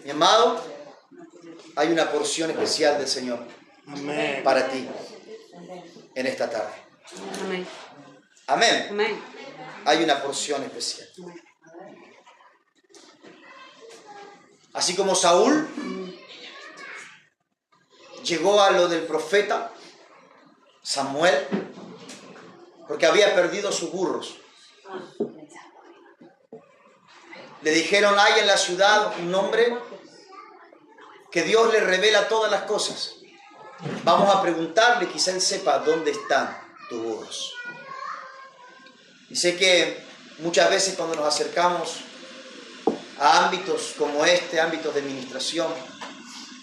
Mi amado, hay una porción especial del Señor Amén. para ti en esta tarde. Amén. Amén. Amén. Hay una porción especial. Así como Saúl llegó a lo del profeta Samuel porque había perdido sus burros. Le dijeron, hay en la ciudad un hombre que Dios le revela todas las cosas. Vamos a preguntarle, quizá él sepa dónde están tus burros. Y sé que muchas veces cuando nos acercamos a ámbitos como este, ámbitos de administración,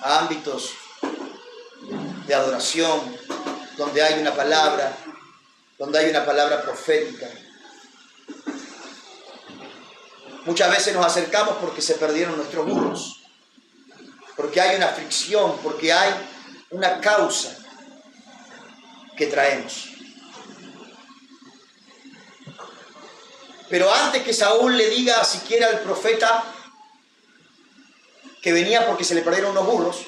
a ámbitos de adoración, donde hay una palabra profética, muchas veces nos acercamos porque se perdieron nuestros burros, porque hay una fricción, porque hay una causa que traemos. Pero antes que Saúl le diga siquiera al profeta que venía porque se le perdieron unos burros,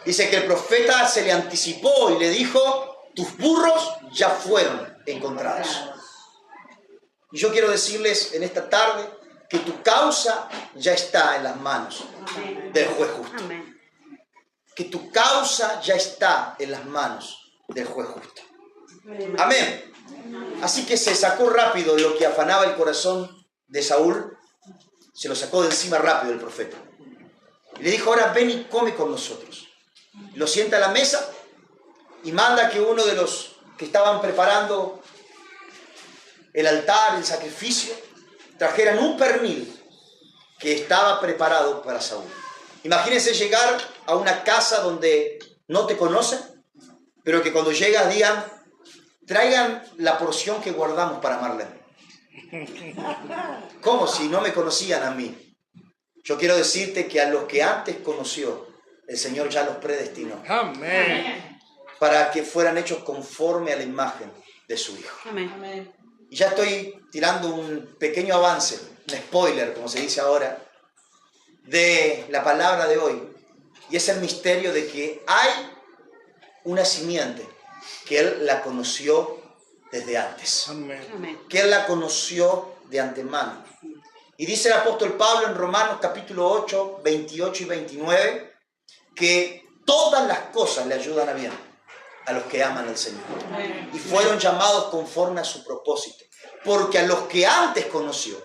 dice que el profeta se le anticipó y le dijo, tus burros ya fueron encontrados. Y yo quiero decirles en esta tarde que tu causa ya está en las manos del juez justo. Que tu causa ya está en las manos del juez justo. Amén. Así que se sacó rápido lo que afanaba el corazón de Saúl, se lo sacó de encima rápido el profeta. Y le dijo, ahora ven y come con nosotros. Lo sienta a la mesa y manda que uno de los que estaban preparando el altar, el sacrificio, trajeran un pernil que estaba preparado para Saúl. Imagínense llegar a una casa donde no te conocen, pero que cuando llegas digan, traigan la porción que guardamos para Marlene. ¿Cómo si no me conocían a mí? Yo quiero decirte que a los que antes conoció, el Señor ya los predestinó. Amén. Para que fueran hechos conforme a la imagen de su Hijo. Amén. Y ya estoy tirando un pequeño avance, un spoiler, como se dice ahora, de la palabra de hoy. Y es el misterio de que hay una simiente que Él la conoció desde antes. Amén. Que Él la conoció de antemano. Y dice el apóstol Pablo en Romanos capítulo 8, 28 y 29, que todas las cosas le ayudan a bien a los que aman al Señor. Y fueron llamados conforme a su propósito. Porque a los que antes conoció,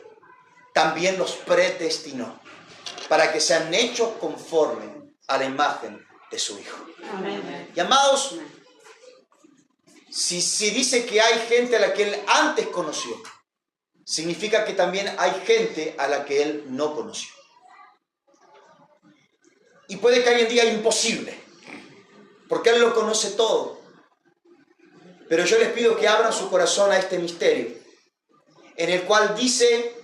también los predestinó, para que sean hechos conforme a la imagen de su Hijo. Amén. Y amados, si dice que hay gente a la que Él antes conoció, significa que también hay gente a la que Él no conoció. Y puede que hoy en día es imposible, porque Él lo conoce todo. Pero yo les pido que abran su corazón a este misterio, en el cual dice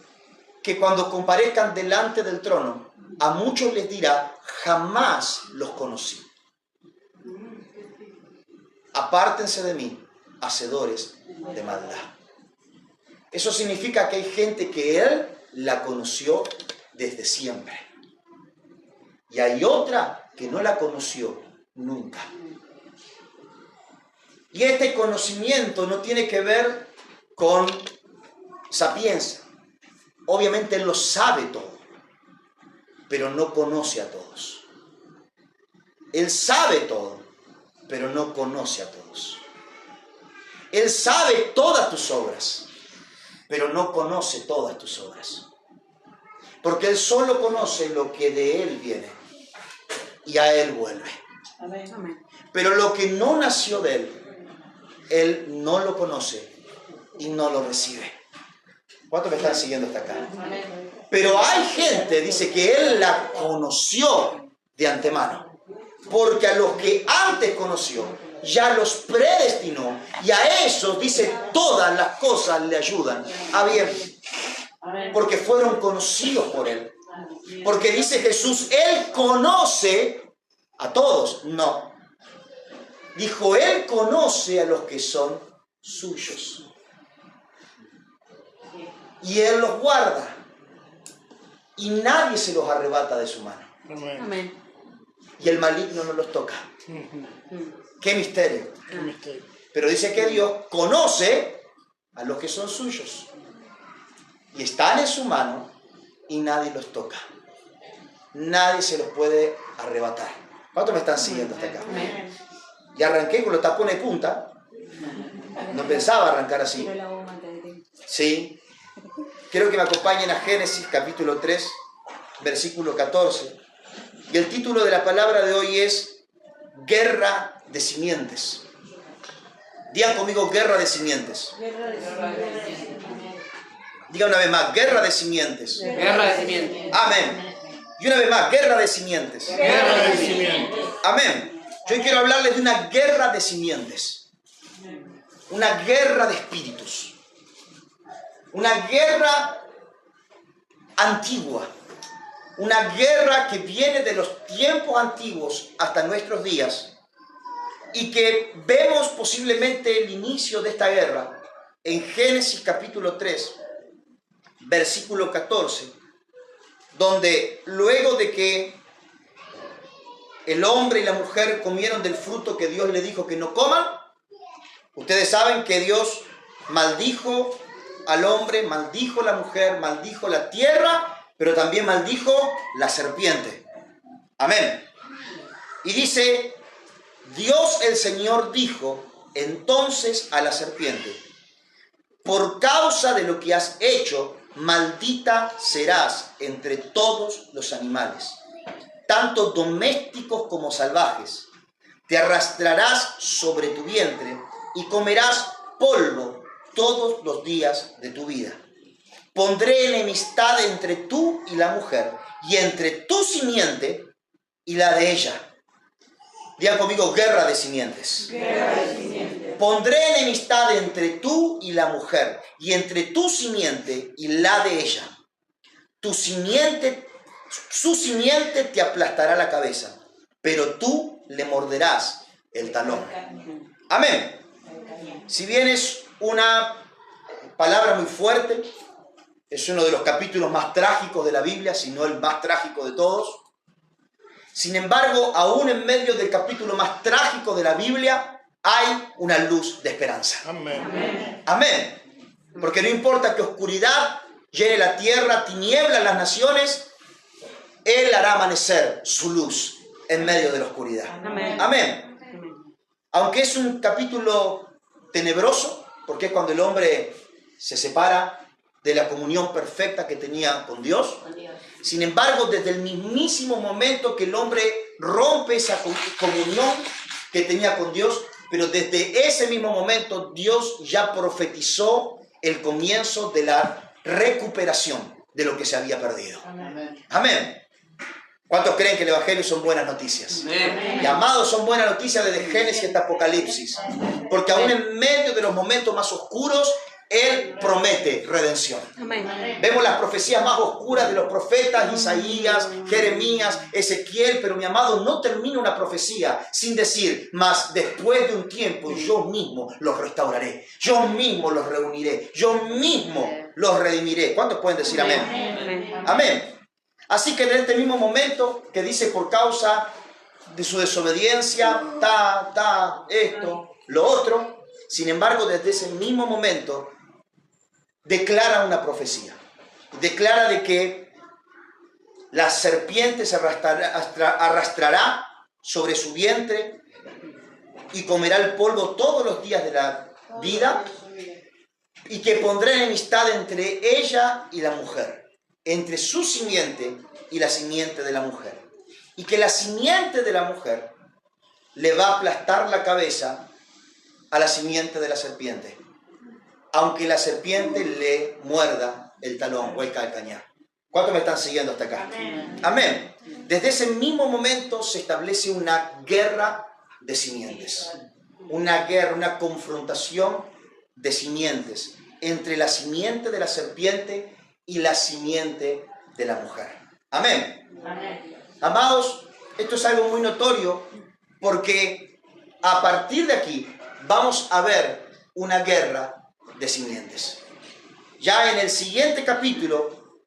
que cuando comparezcan delante del trono, a muchos les dirá, jamás los conocí. Apártense de mí, hacedores de maldad. Eso significa que hay gente que Él la conoció desde siempre. Y hay otra que no la conoció nunca. Y este conocimiento no tiene que ver con sapiencia. Obviamente Él lo sabe todo, pero no conoce a todos. Él sabe todo, pero no conoce a todos. Él sabe todas tus obras, pero no conoce todas tus obras. Porque Él solo conoce lo que de Él viene y a Él vuelve. Amén. Pero lo que no nació de Él, Él no lo conoce y no lo recibe. ¿Cuántos me están siguiendo hasta acá? Pero hay gente, dice, que Él la conoció de antemano. Porque a los que antes conoció, ya los predestinó. Y a esos, dice, todas las cosas le ayudan a bien. Porque fueron conocidos por Él. Porque dice Jesús, Él conoce a todos. No. Dijo, Él conoce a los que son suyos. Y Él los guarda. y nadie se los arrebata de su mano. Amén. Amén. Y el maligno no los toca. ¡Qué misterio! Qué misterio. Pero dice que Dios conoce a los que son suyos. Y están en su mano y nadie los toca. Nadie se los puede arrebatar. ¿Cuántos me están siguiendo hasta acá? Amén. Y arranqué con los tapones de punta. No pensaba arrancar así. Sí. Quiero que me acompañen a Génesis capítulo 3, versículo 14. Y el título de la palabra de hoy es Guerra de Simientes. Digan conmigo, guerra de simientes. Diga una vez más, guerra de simientes. Guerra de simientes. Amén. Y una vez más, guerra de simientes. Guerra de simientes. Amén. Yo hoy quiero hablarles de una guerra de simientes. Una guerra de espíritus. Una guerra antigua. Una guerra que viene de los tiempos antiguos hasta nuestros días. Y que vemos posiblemente el inicio de esta guerra en Génesis capítulo 3, versículo 14, donde luego de que el hombre y la mujer comieron del fruto que Dios le dijo que no coman, ustedes saben que Dios maldijo al hombre, maldijo a la mujer, maldijo la tierra, pero también maldijo la serpiente. Amén. Y dice, Dios el Señor dijo entonces a la serpiente, por causa de lo que has hecho, maldita serás entre todos los animales, tanto domésticos como salvajes. Te arrastrarás sobre tu vientre y comerás polvo todos los días de tu vida. Pondré enemistad entre tú y la mujer, y entre tu simiente y la de ella. Digan conmigo, guerra de simientes. Guerra de simientes. Pondré enemistad entre tú y la mujer, y entre tu simiente y la de ella. Su simiente te aplastará la cabeza, pero tú le morderás el talón. Amén. Si bien es una palabra muy fuerte, es uno de los capítulos más trágicos de la Biblia, si no el más trágico de todos. Sin embargo, aún en medio del capítulo más trágico de la Biblia, hay una luz de esperanza. Amén. Amén. Amén. Porque no importa que oscuridad llene la tierra, tinieblas las naciones, Él hará amanecer su luz en medio de la oscuridad. Amén. Amén. Aunque es un capítulo tenebroso, porque es cuando el hombre se separa de la comunión perfecta que tenía con Dios. Sin embargo, desde el mismísimo momento que el hombre rompe esa comunión que tenía con Dios, pero desde ese mismo momento Dios ya profetizó el comienzo de la recuperación de lo que se había perdido. Amén. Amén. ¿Cuántos creen que el Evangelio son buenas noticias? Amén. Y amados, son buenas noticias desde Génesis hasta Apocalipsis. Porque aún en medio de los momentos más oscuros, Él promete redención. Amén. Vemos las profecías más oscuras de los profetas, Isaías, Jeremías, Ezequiel, pero mi amado, no termina una profecía sin decir, mas después de un tiempo yo mismo los restauraré, yo mismo los reuniré, yo mismo los redimiré. ¿Cuántos pueden decir amén? Amén. Amén. Así que en este mismo momento que dice por causa de su desobediencia, esto, lo otro, sin embargo, desde ese mismo momento declara una profecía. Declara de que la serpiente se arrastrará sobre su vientre y comerá el polvo todos los días de la vida, y que pondrá enemistad entre ella y la mujer, entre su simiente y la simiente de la mujer, y que la simiente de la mujer le va a aplastar la cabeza a la simiente de la serpiente, aunque la serpiente le muerda el talón o el calcañar. ¿Cuántos me están siguiendo hasta acá? Amén. Amén. Desde ese mismo momento se establece una guerra de simientes. Una guerra, una confrontación de simientes entre la simiente de la serpiente y la simiente de la mujer. Amén. Amén. Amados, esto es algo muy notorio porque a partir de aquí vamos a ver una guerra de simientes. Ya en el siguiente capítulo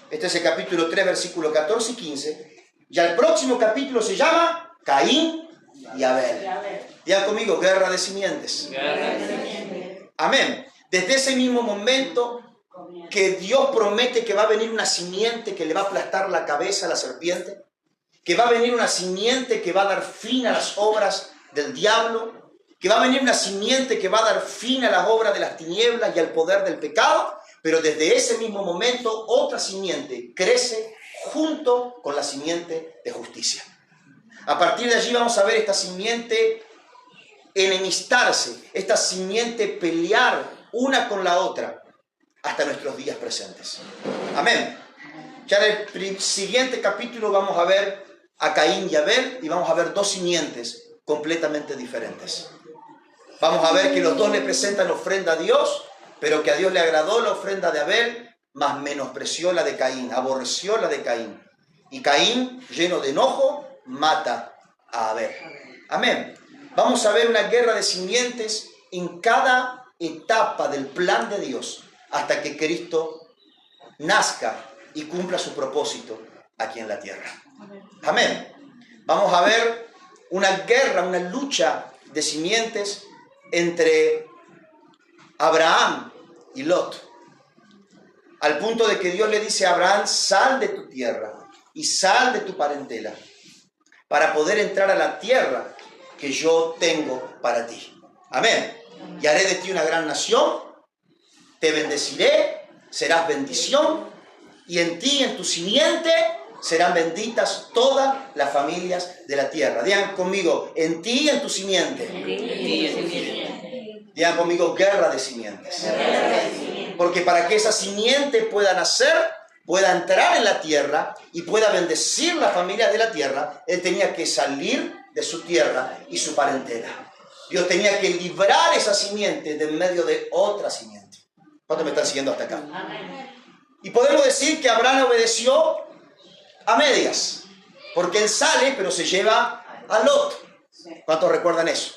Este es el capítulo 3, versículos 14 y 15. Ya el próximo capítulo se llama Caín y Abel. Digan conmigo, guerra de simientes. Amén. Desde ese mismo momento que Dios promete que va a venir una simiente que le va a aplastar la cabeza a la serpiente, que va a venir una simiente que va a dar fin a las obras del diablo, que va a venir una simiente que va a dar fin a las obras de las tinieblas y al poder del pecado, pero desde ese mismo momento otra simiente crece junto con la simiente de justicia. A partir de allí vamos a ver esta simiente enemistarse, esta simiente pelear una con la otra hasta nuestros días presentes. Amén. Ya en el siguiente capítulo vamos a ver a Caín y Abel y vamos a ver dos simientes completamente diferentes. Vamos a ver que los dos le presentan ofrenda a Dios, pero que a Dios le agradó la ofrenda de Abel, mas menospreció la de Caín, aborreció la de Caín. Y Caín, lleno de enojo, mata a Abel. Amén. Vamos a ver una guerra de simientes en cada etapa del plan de Dios hasta que Cristo nazca y cumpla su propósito aquí en la tierra. Amén. Vamos a ver una guerra, una lucha de simientes entre Abraham y Lot. Al punto de que Dios le dice a Abraham, sal de tu tierra y sal de tu parentela para poder entrar a la tierra que yo tengo para ti. Amén. Y haré de ti una gran nación, te bendeciré, serás bendición, y en ti y en tu simiente serán benditas todas las familias de la tierra. Digan conmigo, en ti y en tu simiente. Digan conmigo, guerra de simientes. Porque para que esa simiente pueda nacer, pueda entrar en la tierra y pueda bendecir las familias de la tierra, él tenía que salir de su tierra y su parentela. Dios tenía que librar esa simiente de en medio de otra simiente. ¿Cuántos me están siguiendo hasta acá? Y podemos decir que Abraham obedeció a medias, porque él sale, pero se lleva a Lot. ¿Cuántos recuerdan eso?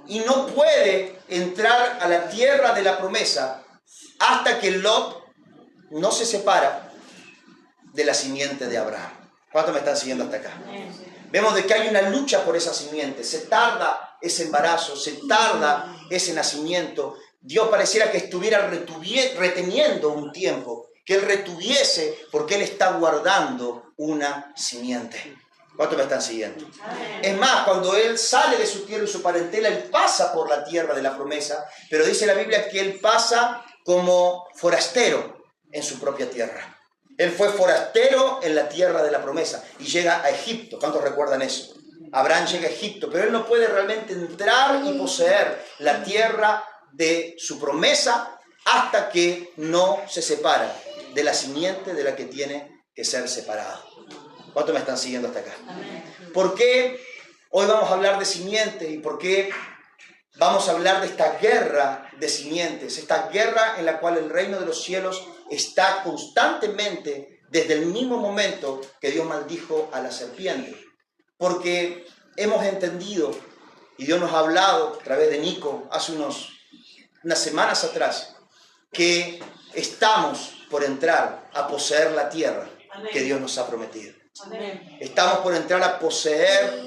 Y no puede entrar a la tierra de la promesa hasta que Lot no se separa de la simiente de Abraham. ¿Cuántos me están siguiendo hasta acá? Vemos de que hay una lucha por esa simiente. Se tarda ese embarazo, se tarda ese nacimiento. Dios pareciera que estuviera reteniendo un tiempo, que Él retuviese porque Él está guardando una simiente. ¿Cuántos me están siguiendo? Es más, cuando Él sale de su tierra y su parentela, Él pasa por la tierra de la promesa, pero dice la Biblia que Él pasa como forastero en su propia tierra. Él fue forastero en la tierra de la promesa y llega a Egipto. ¿Cuántos recuerdan eso? Abraham llega a Egipto, pero él no puede realmente entrar y poseer la tierra de su promesa hasta que no se separa de la simiente de la que tiene que ser separado. ¿Cuántos me están siguiendo hasta acá? ¿Por qué hoy vamos a hablar de simiente y por qué vamos a hablar de esta guerra de simientes? Esta guerra en la cual el reino de los cielos está constantemente desde el mismo momento que Dios maldijo a la serpiente. Porque hemos entendido, y Dios nos ha hablado a través de Nico hace unas semanas atrás, que estamos por entrar a poseer la tierra que Dios nos ha prometido. Estamos por entrar a poseer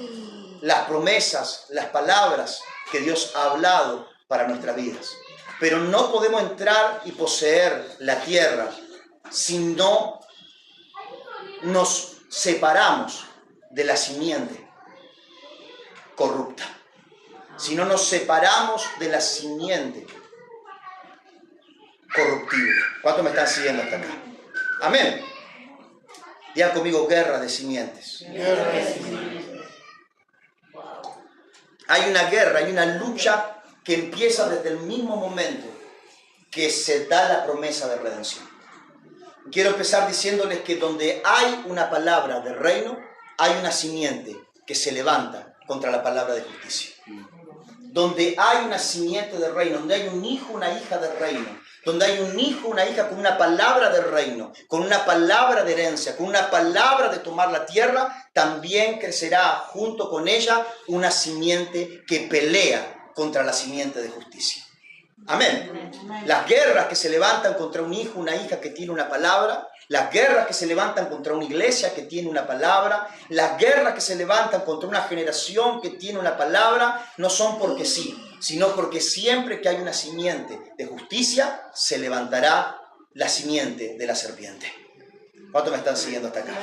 las promesas, las palabras que Dios ha hablado para nuestras vidas. Pero no podemos entrar y poseer la tierra si no nos separamos de la simiente corrupta. Si no nos separamos de la simiente corruptible. ¿Cuántos me están siguiendo hasta acá? Amén. Digan conmigo, guerra de simientes. Guerra de simientes. Hay una guerra, hay una lucha que empieza desde el mismo momento que se da la promesa de redención. Quiero empezar diciéndoles que donde hay una palabra de reino, hay una simiente que se levanta contra la palabra de justicia. Donde hay una simiente de reino, donde hay un hijo, una hija de reino, donde hay un hijo, una hija con una palabra de reino, con una palabra de herencia, con una palabra de tomar la tierra, también crecerá junto con ella una simiente que pelea contra la simiente de justicia. Amén. Las guerras que se levantan contra un hijo, una hija que tiene una palabra, Las guerras que se levantan contra una iglesia que tiene una palabra, las guerras que se levantan contra una generación que tiene una palabra, no son porque sí, sino porque siempre que hay una simiente de justicia, se levantará la simiente de la serpiente. ¿Cuántos me están siguiendo hasta acá?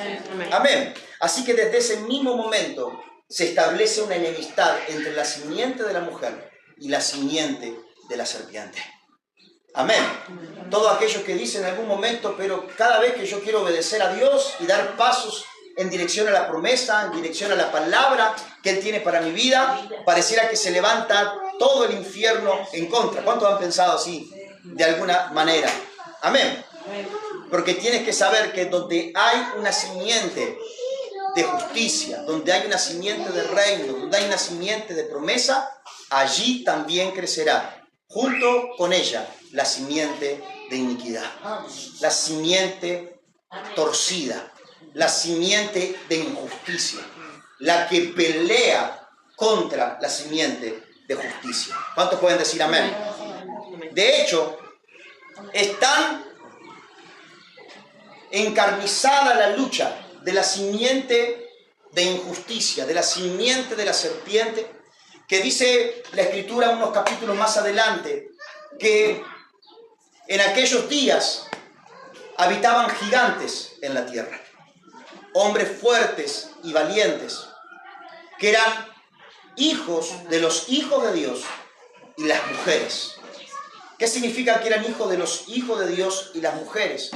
Amén. Así que desde ese mismo momento se establece una enemistad entre la simiente de la mujer y la simiente de la serpiente. Amén. Todos aquellos que dicen en algún momento, pero cada vez que yo quiero obedecer a Dios y dar pasos en dirección a la promesa, en dirección a la palabra que Él tiene para mi vida, pareciera que se levanta todo el infierno en contra. ¿Cuántos han pensado así de alguna manera? Amén. Porque tienes que saber que donde hay una simiente de justicia, donde hay una simiente de reino, donde hay una simiente de promesa, allí también crecerá, junto con ella, la simiente de iniquidad, la simiente torcida, la simiente de injusticia, la que pelea contra la simiente de justicia. ¿Cuántos pueden decir amén? De hecho, es tan encarnizada la lucha de la simiente de injusticia, de la simiente de la serpiente, que dice la Escritura unos capítulos más adelante, que en aquellos días habitaban gigantes en la tierra, hombres fuertes y valientes, que eran hijos de los hijos de Dios y las mujeres. ¿Qué significa que eran hijos de los hijos de Dios y las mujeres?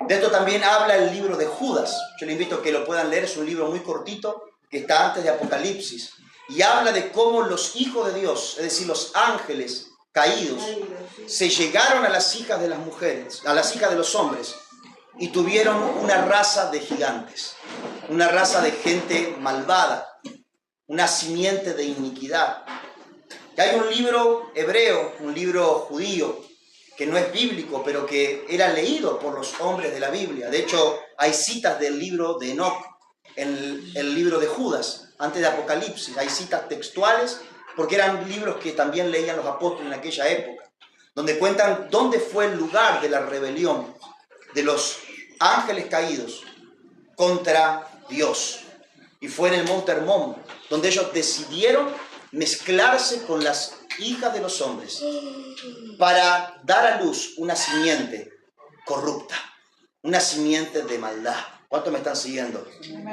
De esto también habla el libro de Judas. Yo le invito a que lo puedan leer, es un libro muy cortito que está antes de Apocalipsis. Y habla de cómo los hijos de Dios, es decir, los ángeles caídos, se llegaron a las hijas de las mujeres, a las hijas de los hombres, y tuvieron una raza de gigantes, una raza de gente malvada, una simiente de iniquidad. Y hay un libro hebreo, un libro judío, que no es bíblico, pero que era leído por los hombres de la Biblia. De hecho, hay citas del libro de Enoc, en el libro de Judas, antes de Apocalipsis. Hay citas textuales, porque eran libros que también leían los apóstoles en aquella época, donde cuentan dónde fue el lugar de la rebelión de los ángeles caídos contra Dios. Y fue en el Monte Hermón, donde ellos decidieron mezclarse con las hijas de los hombres para dar a luz una simiente corrupta, una simiente de maldad. ¿Cuántos me están siguiendo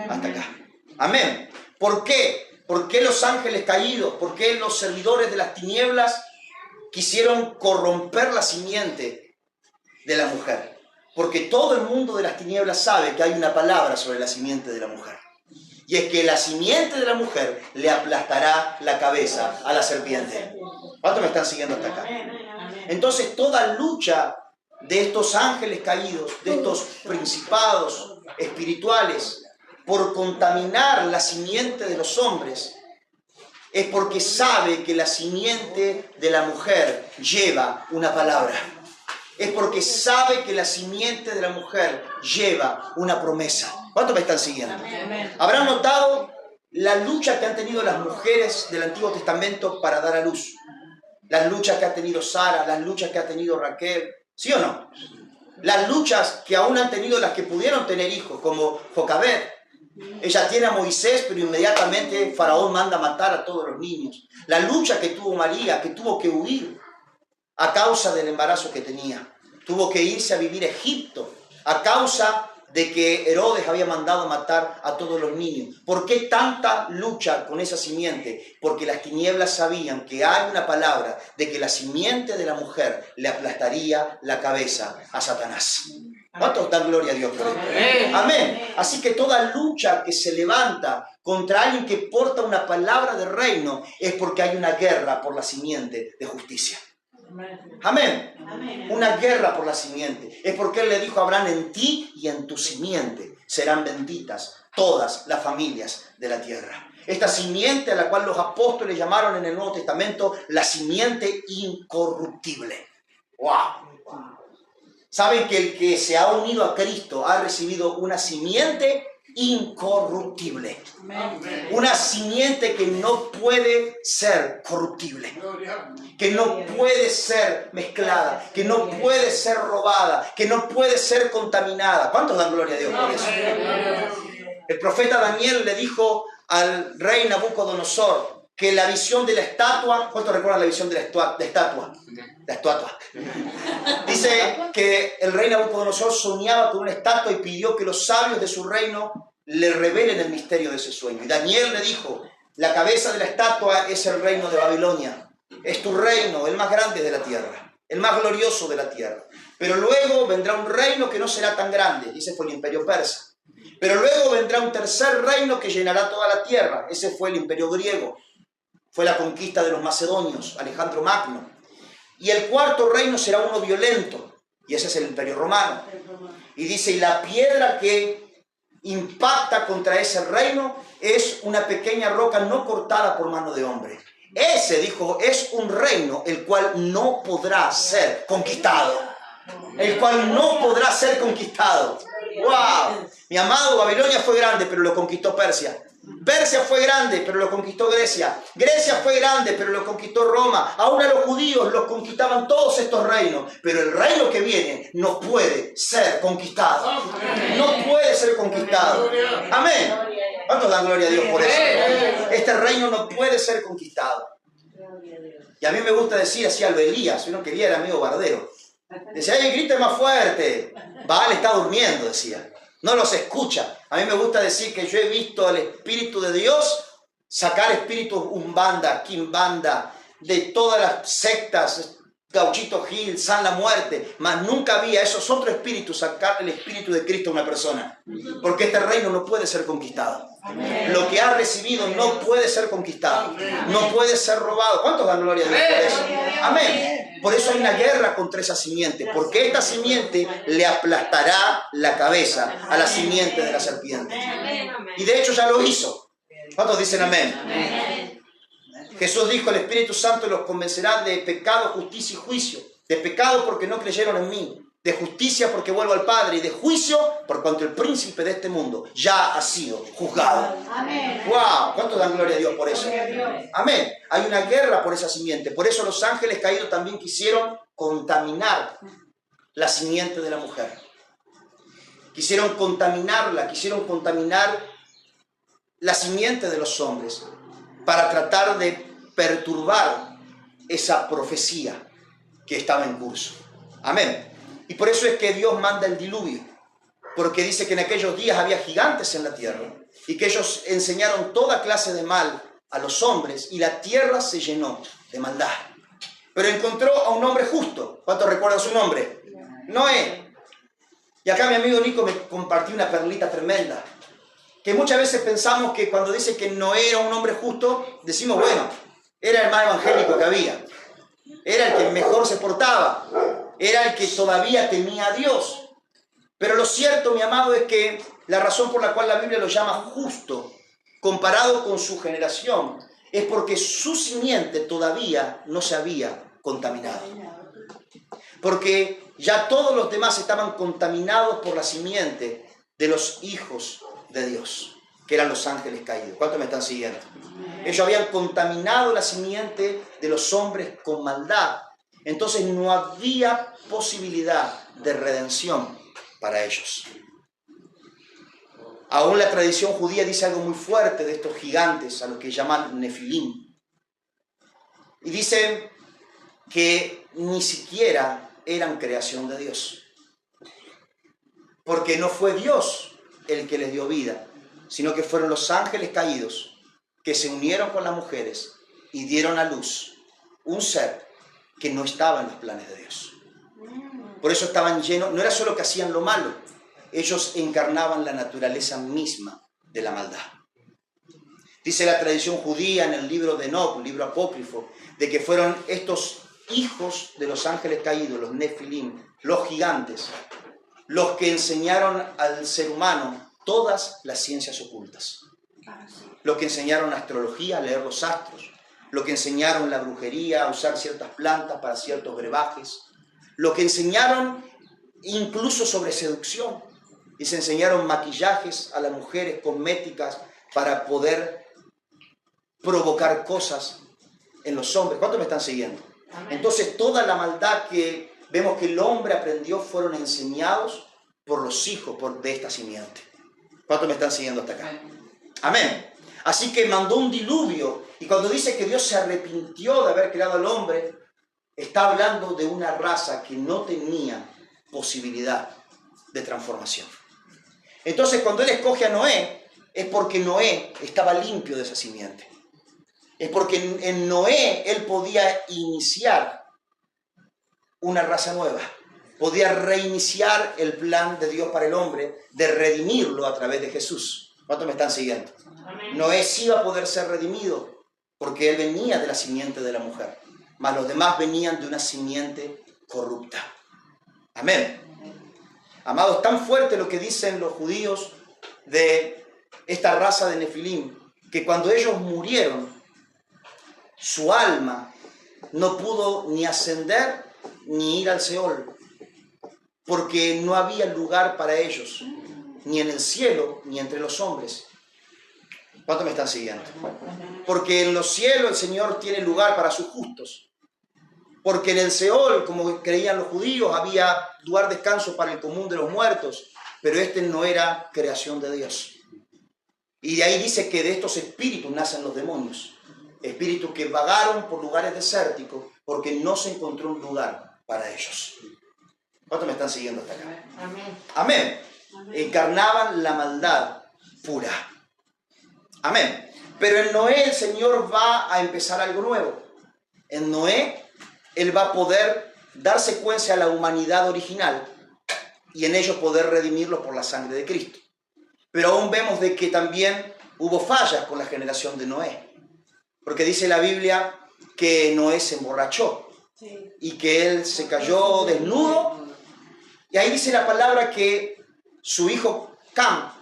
hasta acá? Amén. ¿Por qué? ¿Por qué los ángeles caídos? ¿Por qué los servidores de las tinieblas quisieron corromper la simiente de la mujer? Porque todo el mundo de las tinieblas sabe que hay una palabra sobre la simiente de la mujer. Y es que la simiente de la mujer le aplastará la cabeza a la serpiente. ¿Cuántos me están siguiendo hasta acá? Entonces toda lucha de estos ángeles caídos, de estos principados espirituales, por contaminar la simiente de los hombres, es porque sabe que la simiente de la mujer lleva una palabra. Es porque sabe que la simiente de la mujer lleva una promesa. ¿Cuántos me están siguiendo? ¿Habrán notado la lucha que han tenido las mujeres del Antiguo Testamento para dar a luz? Las luchas que ha tenido Sara, las luchas que ha tenido Raquel, ¿sí o no? Las luchas que aún han tenido las que pudieron tener hijos, como Jocabed. Ella tiene a Moisés, pero inmediatamente Faraón manda a matar a todos los niños. La lucha que tuvo María, que tuvo que huir a causa del embarazo que tenía. Tuvo que irse a vivir a Egipto a causa de que Herodes había mandado matar a todos los niños. ¿Por qué tanta lucha con esa simiente? Porque las tinieblas sabían que hay una palabra de que la simiente de la mujer le aplastaría la cabeza a Satanás. ¿Cuántos dan gloria a Dios por esto? Amén. Así que toda lucha que se levanta contra alguien que porta una palabra de reino es porque hay una guerra por la simiente de justicia. Amén. Una guerra por la simiente. Es porque Él le dijo a Abraham: en ti y en tu simiente serán benditas todas las familias de la tierra. Esta simiente a la cual los apóstoles llamaron en el Nuevo Testamento la simiente incorruptible. ¡Wow! Saben que el que se ha unido a Cristo ha recibido una simiente incorruptible. Una simiente que no puede ser corruptible, que no puede ser mezclada, que no puede ser robada, que no puede ser contaminada. ¿Cuántos dan gloria a Dios por eso? El profeta Daniel le dijo al rey Nabucodonosor que la visión de la estatua, ¿cuántos recuerdan la visión de la estatua? La estatua. Dice que el rey Nabucodonosor soñaba con una estatua y pidió que los sabios de su reino le revelen el misterio de ese sueño. Y Daniel le dijo, la cabeza de la estatua es el reino de Babilonia. Es tu reino, el más grande de la tierra, el más glorioso de la tierra. Pero luego vendrá un reino que no será tan grande, y ese fue el imperio persa. Pero luego vendrá un tercer reino que llenará toda la tierra, ese fue el imperio griego. Fue la conquista de los macedonios, Alejandro Magno. Y el cuarto reino será uno violento, y ese es el imperio romano. Y dice, y la piedra que impacta contra ese reino es una pequeña roca no cortada por mano de hombre. Ese, dijo, es un reino el cual no podrá ser conquistado. El cual no podrá ser conquistado. ¡Wow! Mi amado, Babilonia fue grande, pero lo conquistó Persia. Persia fue grande, pero lo conquistó Grecia. Grecia fue grande, pero lo conquistó Roma. Aún a los judíos los conquistaban todos estos reinos. Pero el reino que viene no puede ser conquistado. No puede ser conquistado. Amén. ¿Cuántos dan gloria a Dios por eso? Este reino no puede ser conquistado. Y a mí me gusta decir así a lo Elías, uno quería, era amigo bardero. Decía, ¡ay, grite más fuerte! Baal está durmiendo, decía. No los escucha. A mí me gusta decir que yo he visto al Espíritu de Dios sacar espíritus umbanda, quimbanda, de todas las sectas, Gauchito Gil, San la Muerte, mas nunca vi a esos otros espíritus sacar el Espíritu de Cristo a una persona. Porque este reino no puede ser conquistado. Amén. Lo que ha recibido no puede ser conquistado. Amén. No puede ser robado. ¿Cuántos dan gloria a Dios por eso? Amén. Por eso hay una guerra contra esa simiente. Porque esta simiente le aplastará la cabeza a la simiente de la serpiente. Y de hecho ya lo hizo. ¿Cuántos dicen amén? Amén. Jesús dijo, el Espíritu Santo los convencerá de pecado, justicia y juicio. De pecado porque no creyeron en mí. De justicia porque vuelvo al Padre. Y de juicio por cuanto el príncipe de este mundo ya ha sido juzgado. Amén. ¡Wow! ¿Cuántos dan gloria a Dios por eso? Amén. Hay una guerra por esa simiente. Por eso los ángeles caídos también quisieron contaminar la simiente de la mujer. Quisieron contaminarla, quisieron contaminar la simiente de los hombres para tratar de perturbar esa profecía que estaba en curso. Amén. Y por eso es que Dios manda el diluvio, porque dice que en aquellos días había gigantes en la tierra y que ellos enseñaron toda clase de mal a los hombres y la tierra se llenó de maldad. Pero encontró a un hombre justo. ¿Cuántos recuerdan su nombre? Noé. Y acá mi amigo Nico me compartió una perlita tremenda, que muchas veces pensamos que cuando dice que Noé era un hombre justo, decimos, bueno, era el más evangélico que había, era el que mejor se portaba, era el que todavía temía a Dios. Pero lo cierto, mi amado, es que la razón por la cual la Biblia lo llama justo, comparado con su generación, es porque su simiente todavía no se había contaminado. Porque ya todos los demás estaban contaminados por la simiente de los hijos de Dios, que eran los ángeles caídos. ¿Cuántos me están siguiendo? Ellos habían contaminado la simiente de los hombres con maldad. Entonces no había posibilidad de redención para ellos. Aún la tradición judía dice algo muy fuerte de estos gigantes, a los que llaman Nefilim. Y dicen que ni siquiera eran creación de Dios. Porque no fue Dios el que les dio vida, sino que fueron los ángeles caídos que se unieron con las mujeres y dieron a luz un ser que no estaba en los planes de Dios. Por eso estaban llenos, no era solo que hacían lo malo, ellos encarnaban la naturaleza misma de la maldad. Dice la tradición judía en el libro de Enoc, un libro apócrifo, de que fueron estos hijos de los ángeles caídos, los Nefilim, los gigantes, los que enseñaron al ser humano todas las ciencias ocultas. Los que enseñaron astrología, a leer los astros, los que enseñaron la brujería, a usar ciertas plantas para ciertos brebajes, los que enseñaron incluso sobre seducción, y se enseñaron maquillajes a las mujeres, cosméticas, para poder provocar cosas en los hombres. ¿Cuántos me están siguiendo? Entonces toda la maldad que vemos que el hombre aprendió fueron enseñados por los hijos de esta simiente. ¿Cuántos me están siguiendo hasta acá? Amén. Así que mandó un diluvio, y cuando dice que Dios se arrepintió de haber creado al hombre, está hablando de una raza que no tenía posibilidad de transformación. Entonces cuando Él escoge a Noé, es porque Noé estaba limpio de esa simiente. Es porque en Noé Él podía iniciar una raza nueva. Podía reiniciar el plan de Dios para el hombre, de redimirlo a través de Jesús. ¿Cuántos me están siguiendo? Amén. Noé sí iba a poder ser redimido, porque él venía de la simiente de la mujer, mas los demás venían de una simiente corrupta. Amén. Amados, es tan fuerte lo que dicen los judíos de esta raza de Nefilim, que cuando ellos murieron, su alma no pudo ni ascender ni ir al Seol, porque no había lugar para ellos, ni en el cielo, ni entre los hombres. ¿Cuántos me están siguiendo? Porque en los cielos el Señor tiene lugar para sus justos. Porque en el Seol, como creían los judíos, había lugar de descanso para el común de los muertos, pero este no era creación de Dios. Y de ahí dice que de estos espíritus nacen los demonios. Espíritus que vagaron por lugares desérticos porque no se encontró un lugar para ellos. ¿Cuántos me están siguiendo hasta acá? Amén. Amén. Encarnaban la maldad pura. Amén. Pero en Noé el Señor va a empezar algo nuevo. En Noé Él va a poder dar secuencia a la humanidad original y en ello poder redimirlos por la sangre de Cristo. Pero aún vemos de que también hubo fallas con la generación de Noé. Porque dice la Biblia que Noé se emborrachó y que él se cayó desnudo. Y ahí dice la palabra que su hijo Cam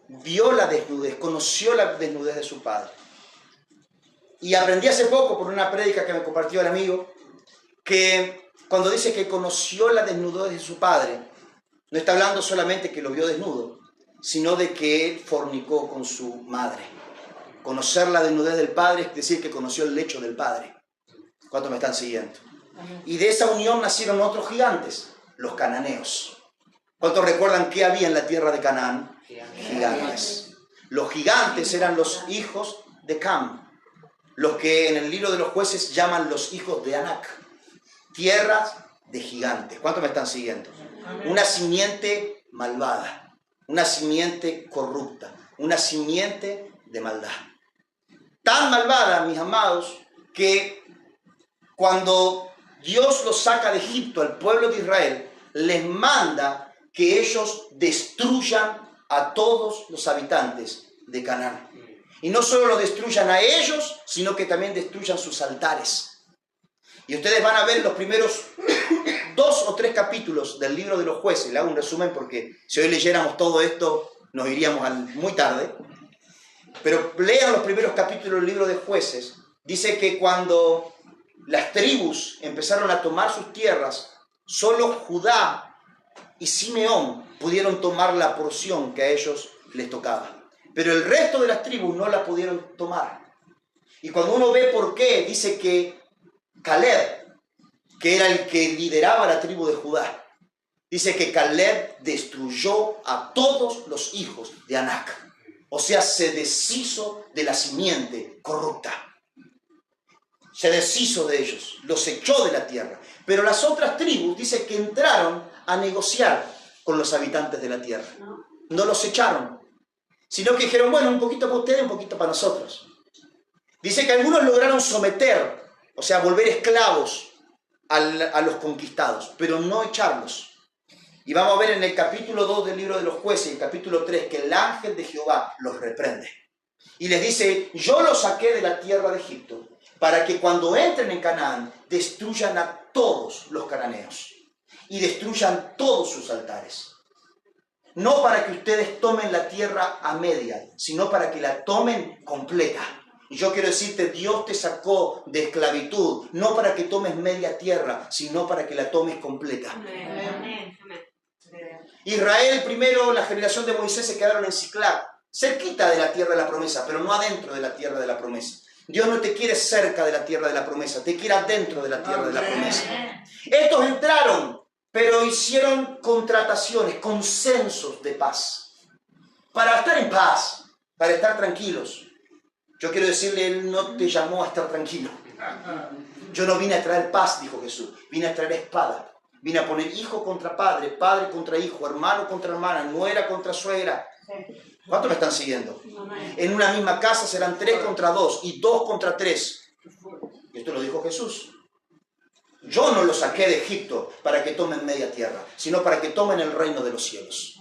vio la desnudez, conoció la desnudez de su padre. Y aprendí hace poco por una prédica que me compartió el amigo, que cuando dice que conoció la desnudez de su padre, no está hablando solamente que lo vio desnudo, sino de que él fornicó con su madre. Conocer la desnudez del padre es decir que conoció el lecho del padre. ¿Cuántos me están siguiendo? Y de esa unión nacieron otros gigantes, los cananeos. ¿Cuántos recuerdan qué había en la tierra de Canaán? Gigantes. Los gigantes eran los hijos de Cam, los que en el libro de los jueces llaman los hijos de Anac. Tierras de gigantes. ¿Cuántos me están siguiendo? Una simiente malvada, una simiente corrupta, una simiente de maldad. Tan malvada, mis amados, que cuando Dios los saca de Egipto al pueblo de Israel, les manda que ellos destruyan a todos los habitantes de Canaán. Y no solo los destruyan a ellos, sino que también destruyan sus altares. Y ustedes van a ver los primeros 2 o 3 capítulos del libro de los jueces. Le hago un resumen porque si hoy leyéramos todo esto nos iríamos muy tarde. Pero lean los primeros capítulos del libro de jueces. Dice que cuando las tribus empezaron a tomar sus tierras, solo Judá y Simeón pudieron tomar la porción que a ellos les tocaba. Pero el resto de las tribus no la pudieron tomar. Y cuando uno ve por qué, dice que Caleb, que era el que lideraba la tribu de Judá, dice que Caleb destruyó a todos los hijos de Anac. O sea, se deshizo de la simiente corrupta. Se deshizo de ellos, los echó de la tierra. Pero las otras tribus, dice que entraron a negociar con los habitantes de la tierra. No los echaron, sino que dijeron, bueno, un poquito para ustedes, un poquito para nosotros. Dice que algunos lograron someter, o sea, volver esclavos a los conquistados, pero no echarlos. Y vamos a ver en el capítulo 2 del libro de los jueces, el capítulo 3, que el ángel de Jehová los reprende. Y les dice, yo los saqué de la tierra de Egipto, para que cuando entren en Canaán, destruyan a todos los cananeos y destruyan todos sus altares. No para que ustedes tomen la tierra a media, sino para que la tomen completa. Y yo quiero decirte, Dios te sacó de esclavitud, no para que tomes media tierra, sino para que la tomes completa. Amén. Israel primero, la generación de Moisés, se quedaron en Siclag, cerquita de la tierra de la promesa, pero no adentro de la tierra de la promesa. Dios no te quiere cerca de la tierra de la promesa, te quiere adentro de la tierra de la promesa. Estos entraron, pero hicieron contrataciones, consensos de paz, para estar en paz, para estar tranquilos. Yo quiero decirle, Él no te llamó a estar tranquilo. Yo no vine a traer paz, dijo Jesús, vine a traer espada. Vine a poner hijo contra padre, padre contra hijo, hermano contra hermana, nuera contra suegra. ¿Cuántos me están siguiendo? En una misma casa serán 3 contra 2 y 2 contra 3. Y esto lo dijo Jesús. Yo no los saqué de Egipto para que tomen media tierra, sino para que tomen el reino de los cielos.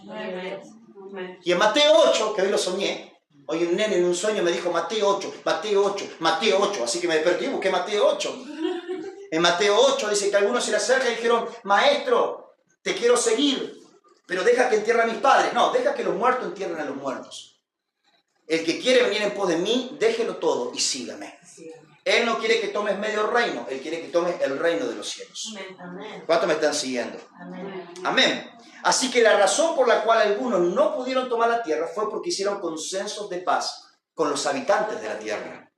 Y en Mateo 8, que hoy lo soñé, hoy un nene en un sueño me dijo Mateo 8, Mateo 8, Mateo 8. Así que me desperté y busqué Mateo 8. En Mateo 8 dice que algunos se le acercan y dijeron, maestro, te quiero seguir, pero deja que entierren a mis padres. No, deja que los muertos entierren a los muertos. El que quiere venir en pos de mí, déjelo todo y sígame. Él no quiere que tomes medio reino, Él quiere que tomes el reino de los cielos. ¿Cuántos me están siguiendo? Amén. Así que la razón por la cual algunos no pudieron tomar la tierra fue porque hicieron consensos de paz con los habitantes de la tierra,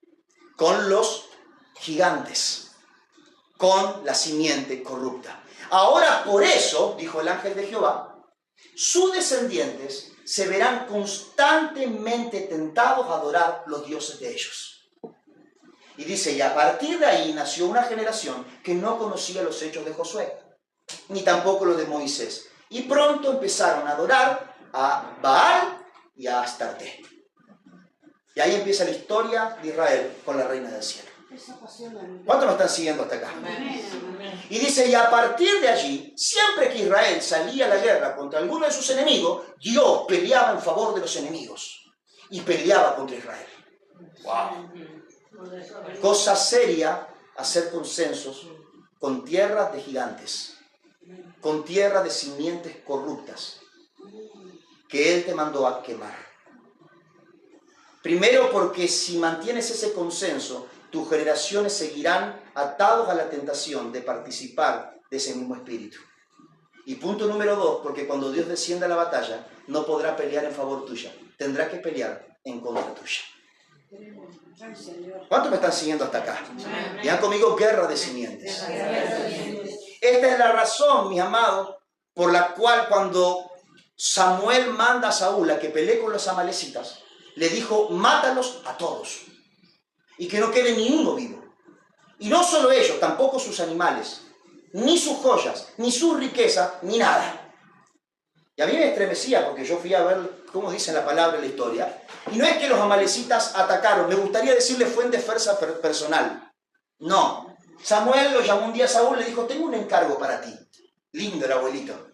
con los gigantes, con la simiente corrupta. Ahora por eso, dijo el ángel de Jehová, sus descendientes se verán constantemente tentados a adorar los dioses de ellos. Y dice, y a partir de ahí nació una generación que no conocía los hechos de Josué, ni tampoco los de Moisés. Y pronto empezaron a adorar a Baal y a Astarte. Y ahí empieza la historia de Israel con la reina del cielo. ¿Cuántos me están siguiendo hasta acá? Y dice, y a partir de allí, siempre que Israel salía a la guerra contra alguno de sus enemigos, Dios peleaba en favor de los enemigos y peleaba contra Israel. ¡Wow! Cosa seria hacer consensos con tierras de gigantes, con tierras de simientes corruptas, que Él te mandó a quemar. Primero porque si mantienes ese consenso, tus generaciones seguirán atados a la tentación de participar de ese mismo espíritu. Y punto número 2, porque cuando Dios descienda a la batalla, no podrá pelear en favor tuya, tendrá que pelear en contra tuya. ¿Cuántos me están siguiendo hasta acá? Digan conmigo, guerra de simientes. Esta es la razón, mis amados, por la cual cuando Samuel manda a Saúl a que pelee con los amalecitas, le dijo, mátalos a todos. Y que no quede ni uno vivo. Y no solo ellos, tampoco sus animales, ni sus joyas, ni su riqueza, ni nada. Y a mí me estremecía porque yo fui a ver cómo dice la palabra en la historia. Y no es que los amalecitas atacaron, me gustaría decirle fue en defensa personal. No. Samuel lo llamó un día a Saúl y le dijo, tengo un encargo para ti. Lindo el abuelito.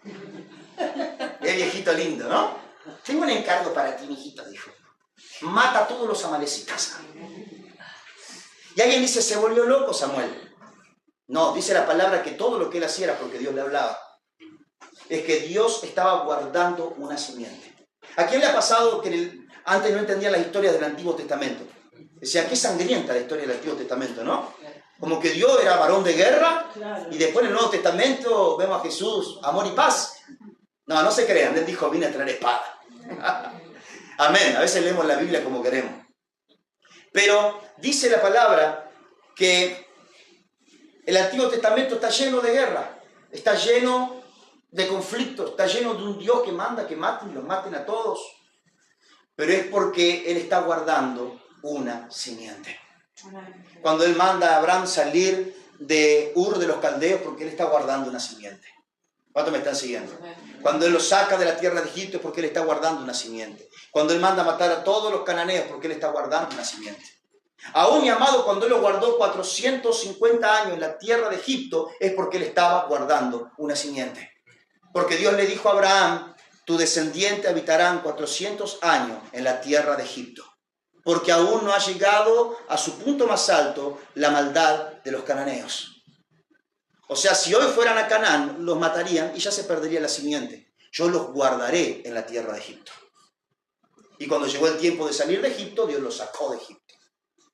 Es viejito lindo, ¿no? Tengo un encargo para ti, mijito, dijo. Mata a todos los amalecitas. Y alguien dice, ¿se volvió loco Samuel? No, dice la palabra que todo lo que él hacía era porque Dios le hablaba. Es que Dios estaba guardando una simiente. ¿A quién le ha pasado que antes no entendía las historias del Antiguo Testamento? Decía, qué sangrienta la historia del Antiguo Testamento, ¿no? Como que Dios era varón de guerra y después en el Nuevo Testamento vemos a Jesús, amor y paz. No, no se crean, Él dijo, vine a traer espada. Amén, a veces leemos la Biblia como queremos. Pero dice la palabra que el Antiguo Testamento está lleno de guerra, está lleno de conflictos, está lleno de un Dios que manda que maten y los maten a todos. Pero es porque Él está guardando una simiente. Cuando Él manda a Abraham salir de Ur de los Caldeos, porque Él está guardando una simiente. ¿Cuántos me están siguiendo? Cuando Él los saca de la tierra de Egipto es porque Él está guardando una simiente. Cuando Él manda a matar a todos los cananeos porque Él está guardando una simiente. Aún, mi amado, cuando Él lo guardó 450 años en la tierra de Egipto es porque Él estaba guardando una simiente. Porque Dios le dijo a Abraham, tu descendiente habitarán 400 años en la tierra de Egipto. Porque aún no ha llegado a su punto más alto la maldad de los cananeos. O sea, si hoy fueran a Canaán, los matarían y ya se perdería la simiente. Yo los guardaré en la tierra de Egipto. Y cuando llegó el tiempo de salir de Egipto, Dios los sacó de Egipto.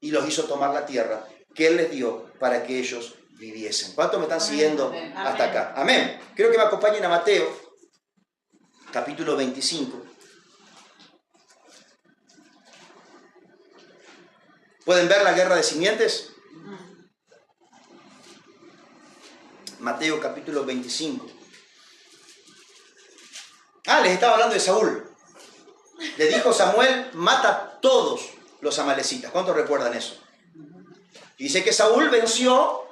Y los hizo tomar la tierra que Él les dio para que ellos viviesen. ¿Cuántos me están siguiendo hasta acá? Amén. Creo que me acompañen a Mateo. capítulo 25. ¿Pueden ver la guerra de simientes? Mateo capítulo 25. Les estaba hablando de Saúl. Le dijo Samuel, mata a todos los amalecitas. ¿Cuántos recuerdan eso? Y dice que Saúl venció,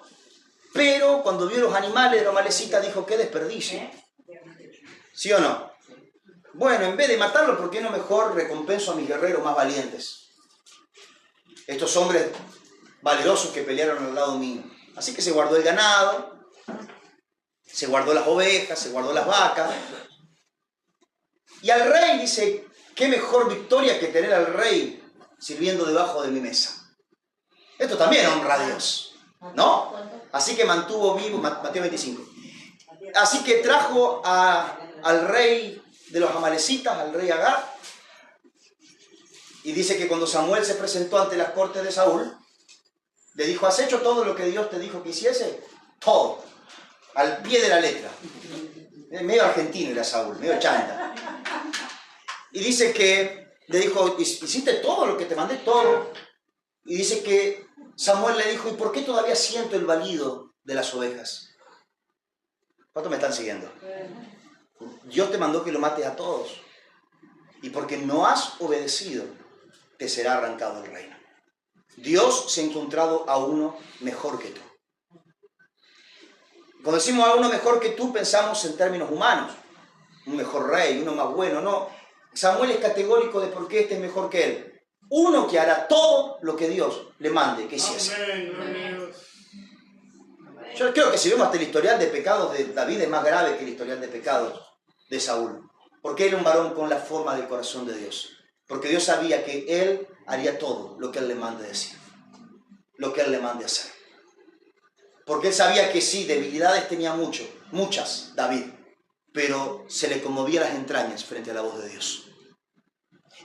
pero cuando vio los animales de los amalecitas dijo, qué desperdicio. ¿Sí o no? Bueno, en vez de matarlos, ¿por qué no mejor recompenso a mis guerreros más valientes? Estos hombres valerosos que pelearon al lado mío. Así que se guardó el ganado, se guardó las ovejas, se guardó las vacas. Y al rey dice, qué mejor victoria que tener al rey sirviendo debajo de mi mesa. Esto también honra a Dios, ¿no? Así que mantuvo vivo, Mateo 25. Así que trajo al rey de los amalecitas, al rey Agag. Y dice que cuando Samuel se presentó ante las cortes de Saúl, le dijo, ¿has hecho todo lo que Dios te dijo que hiciese? Todo, al pie de la letra. Medio argentino era Saúl, medio chanta. Y dice que le dijo, ¿hiciste todo lo que te mandé? Todo. Y dice que Samuel le dijo, ¿y por qué todavía siento el balido de las ovejas? ¿Cuántos me están siguiendo? Dios te mandó que lo mates a todos. Y porque no has obedecido, te será arrancado el reino. Dios se ha encontrado a uno mejor que tú. Cuando decimos a uno mejor que tú, pensamos en términos humanos. Un mejor rey, uno más bueno, no. Samuel es categórico de por qué este es mejor que él. Uno que hará todo lo que Dios le mande que hiciese. Yo creo que si vemos hasta el historial de pecados de David es más grave que el historial de pecados de Saúl. Porque él era un varón con la forma del corazón de Dios. Porque Dios sabía que él haría todo lo que él le mande decir. Lo que él le mande hacer. Porque él sabía que sí, debilidades tenía muchas, David. Pero se le conmovía las entrañas frente a la voz de Dios.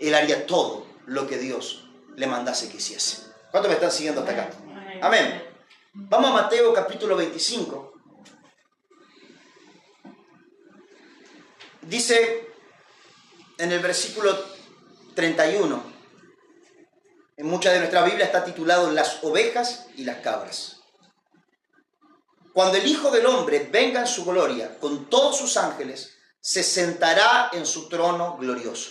Él haría todo lo que Dios le mandase que hiciese. ¿Cuántos me están siguiendo hasta acá? Amén. Vamos a Mateo capítulo 25. Dice en el versículo 31, en muchas de nuestras Biblias está titulado Las ovejas y las cabras. Cuando el Hijo del Hombre venga en su gloria con todos sus ángeles, se sentará en su trono glorioso.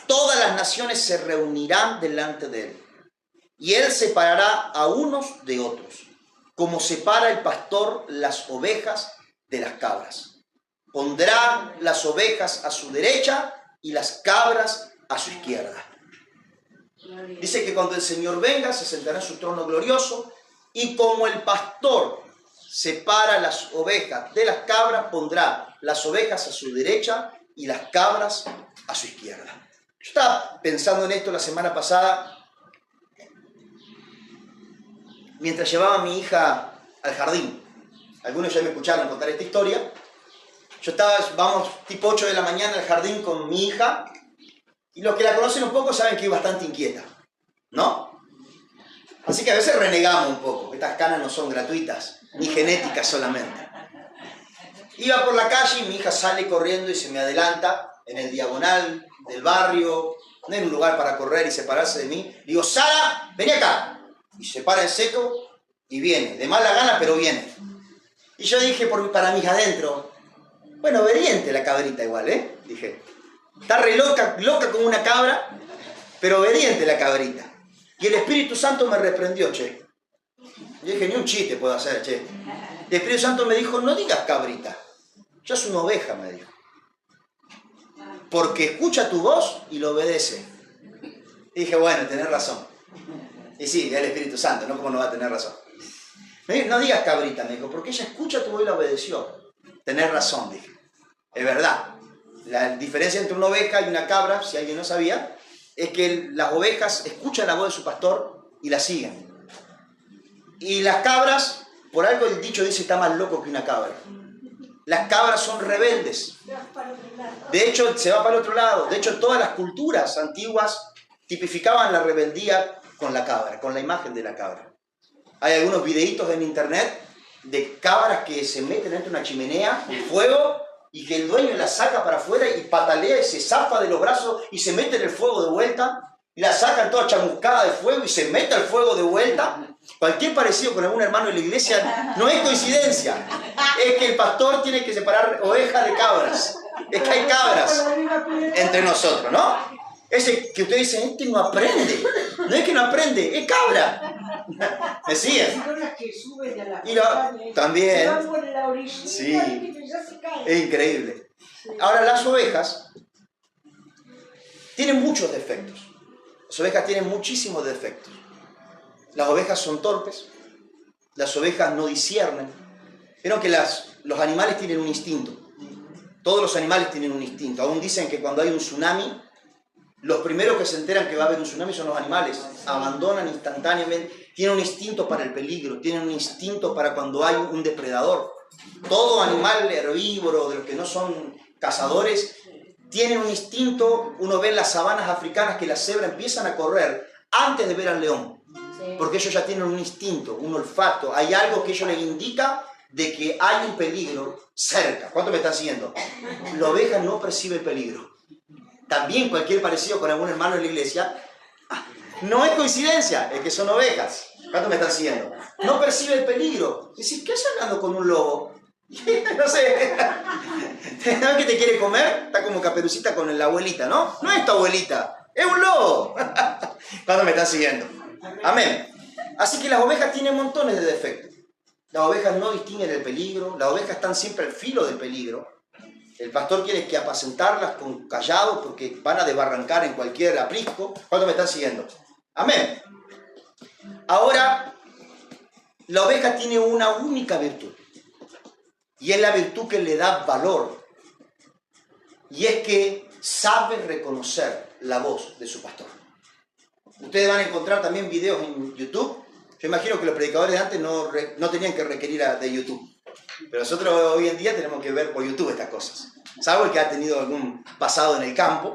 Todas las naciones se reunirán delante de él, y él separará a unos de otros, como separa el pastor las ovejas de las cabras. Pondrá las ovejas a su derecha y las cabras a su izquierda. Dice que cuando el Señor venga, se sentará en su trono glorioso, y como el pastor separa las ovejas de las cabras, pondrá las ovejas a su derecha y las cabras a su izquierda. Yo estaba pensando en esto la semana pasada, mientras llevaba a mi hija al jardín. Algunos ya me escucharon contar esta historia. Vamos tipo 8 de la mañana al jardín con mi hija, y los que la conocen un poco saben que es bastante inquieta, ¿no? Así que a veces renegamos un poco. Estas canas no son gratuitas, ni genéticas solamente. Iba por la calle y mi hija sale corriendo y se me adelanta en el diagonal del barrio, no en un lugar para correr y separarse de mí. Digo, Sara, vení acá. Y se para en seco y viene, de mala gana, pero viene. Y yo dije para mis adentro, bueno, obediente la cabrita igual, ¿eh? Dije, está re loca como una cabra, pero obediente la cabrita. Y el Espíritu Santo me reprendió, che. Yo dije, ni un chiste puedo hacer, che. El Espíritu Santo me dijo, no digas cabrita, ya es una oveja, me dijo. Porque escucha tu voz y lo obedece. Y dije, bueno, tenés razón. Y sí, es el Espíritu Santo, ¿no? ¿Cómo no va a tener razón? No digas cabrita, me dijo, porque ella escucha tu voz y la obedeció. Tenés razón, dije. Es verdad. La diferencia entre una oveja y una cabra, si alguien no sabía, es que las ovejas escuchan la voz de su pastor y la siguen. Y las cabras, por algo el dicho dice, está más loco que una cabra. Las cabras son rebeldes. De hecho, se va para el otro lado. De hecho, todas las culturas antiguas tipificaban la rebeldía con la cabra, con la imagen de la cabra. Hay algunos videitos en internet de cabras que se meten dentro de una chimenea, un fuego, y que el dueño la saca para afuera y patalea y se zafa de los brazos y se mete en el fuego de vuelta, y la sacan toda chamuscada de fuego y se mete al fuego de vuelta. Cualquier parecido con algún hermano de la iglesia no es coincidencia, es que el pastor tiene que separar ovejas de cabras, es que hay cabras entre nosotros, ¿no? Ese que ustedes dicen, este no aprende, no es que no aprende, es cabra. ¿Me siguen? Y también, sí, es increíble. Ahora, las ovejas tienen muchos defectos. Las ovejas tienen muchísimos defectos. Las ovejas son torpes, las ovejas no disciernen. Vieron que los animales tienen un instinto. Todos los animales tienen un instinto. Aún dicen que cuando hay un tsunami, los primeros que se enteran que va a haber un tsunami son los animales. Abandonan instantáneamente. Tienen un instinto para el peligro, tienen un instinto para cuando hay un depredador. Todo animal herbívoro, de los que no son cazadores, tienen un instinto. Uno ve en las sabanas africanas que las cebras empiezan a correr antes de ver al león. Porque ellos ya tienen un instinto, un olfato. Hay algo que ellos les indica de que hay un peligro cerca. ¿Cuánto me están siguiendo? La oveja no percibe el peligro. También cualquier parecido con algún hermano en la iglesia no es coincidencia, es que son ovejas. ¿Cuánto me están siguiendo? No percibe el peligro. Decís, ¿qué haces hablando con un lobo? No sé. ¿Sabes que te quiere comer? Está como Caperucita con la abuelita, ¿no? No es tu abuelita, es un lobo. ¿Cuánto me están siguiendo? Amén. Así que las ovejas tienen montones de defectos. Las ovejas no distinguen el peligro, las ovejas están siempre al filo del peligro. El pastor quiere que apacentarlas con callado porque van a desbarrancar en cualquier aprisco. ¿Cuánto me están siguiendo? Amén. Ahora, la oveja tiene una única virtud. Y es la virtud que le da valor. Y es que sabe reconocer la voz de su pastor. Ustedes van a encontrar también videos en YouTube. Yo imagino que los predicadores de antes no tenían que requerir de YouTube. Pero nosotros hoy en día tenemos que ver por YouTube estas cosas. Salvo el que ha tenido algún pasado en el campo.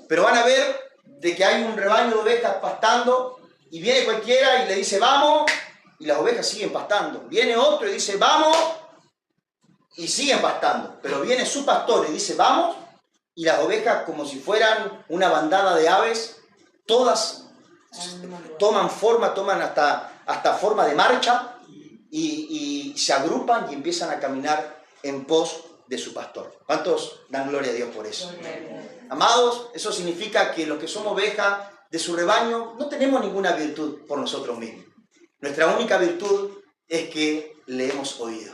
Pero van a ver de que hay un rebaño de ovejas pastando y viene cualquiera y le dice vamos y las ovejas siguen pastando. Viene otro y dice vamos y siguen pastando. Pero viene su pastor y dice vamos y las ovejas, como si fueran una bandada de aves, todas toman forma, toman hasta forma de marcha y se agrupan y empiezan a caminar en pos de su pastor. ¿Cuántos dan gloria a Dios por eso? Amados, eso significa que los que somos ovejas de su rebaño no tenemos ninguna virtud por nosotros mismos. Nuestra única virtud es que le hemos oído.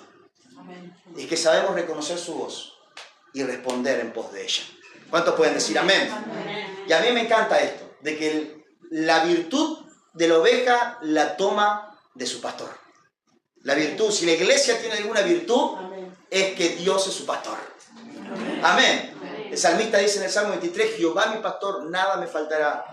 Es que sabemos reconocer su voz y responder en pos de ella. ¿Cuántos pueden decir amén? Y a mí me encanta esto, de que la virtud de la oveja la toma de su pastor. La virtud, si la iglesia tiene alguna virtud, es que Dios es su pastor. Amén. El salmista dice en el Salmo 23, Jehová mi pastor, nada me faltará.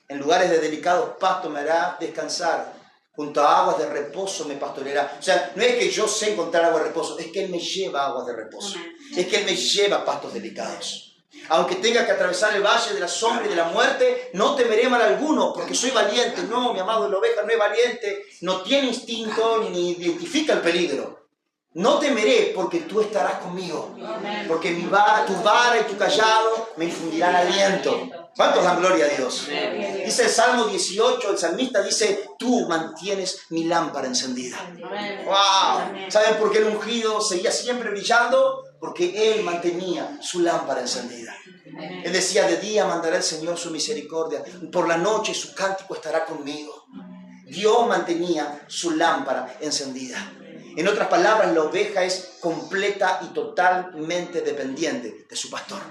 En lugares de delicados pastos me hará descansar. Junto a aguas de reposo me pastoreará. O sea, no es que yo sé encontrar agua de reposo, es que Él me lleva a aguas de reposo. Es que Él me lleva a pastos delicados. Aunque tenga que atravesar el valle de la sombra y de la muerte, no temeré mal alguno, porque soy valiente. No, mi amado, la oveja no es valiente, no tiene instinto ni identifica el peligro. No temeré, porque tú estarás conmigo. Porque tu vara y tu callado me infundirán aliento. ¿Cuántos dan gloria a Dios? Dice el Salmo 18, el salmista dice, tú mantienes mi lámpara encendida. ¡Wow! ¿Saben por qué el ungido seguía siempre brillando? Porque él mantenía su lámpara encendida. Él decía, de día mandará el Señor su misericordia, por la noche su cántico estará conmigo. Dios mantenía su lámpara encendida. En otras palabras, la oveja es completa y totalmente dependiente de su pastor.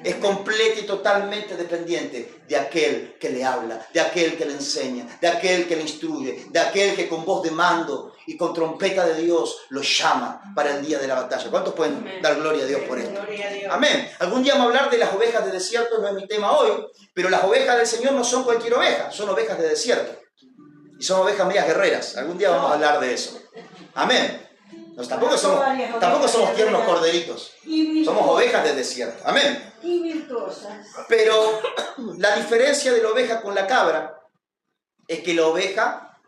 Es completa y totalmente dependiente de aquel que le habla, de aquel que le enseña, de aquel que le instruye, de aquel que con voz de mando y con trompeta de Dios lo llama para el día de la batalla. ¿Cuántos pueden dar gloria a Dios por esto? Amén. Algún día vamos a hablar de las ovejas de desierto, no es mi tema hoy, pero las ovejas del Señor no son cualquier oveja, son ovejas de desierto. Y son ovejas medias guerreras. Algún día vamos a hablar de eso. Amén. Tampoco somos tiernos corderitos. Somos ovejas de desierto. Amén. Pero la diferencia de la oveja con la cabra es que la oveja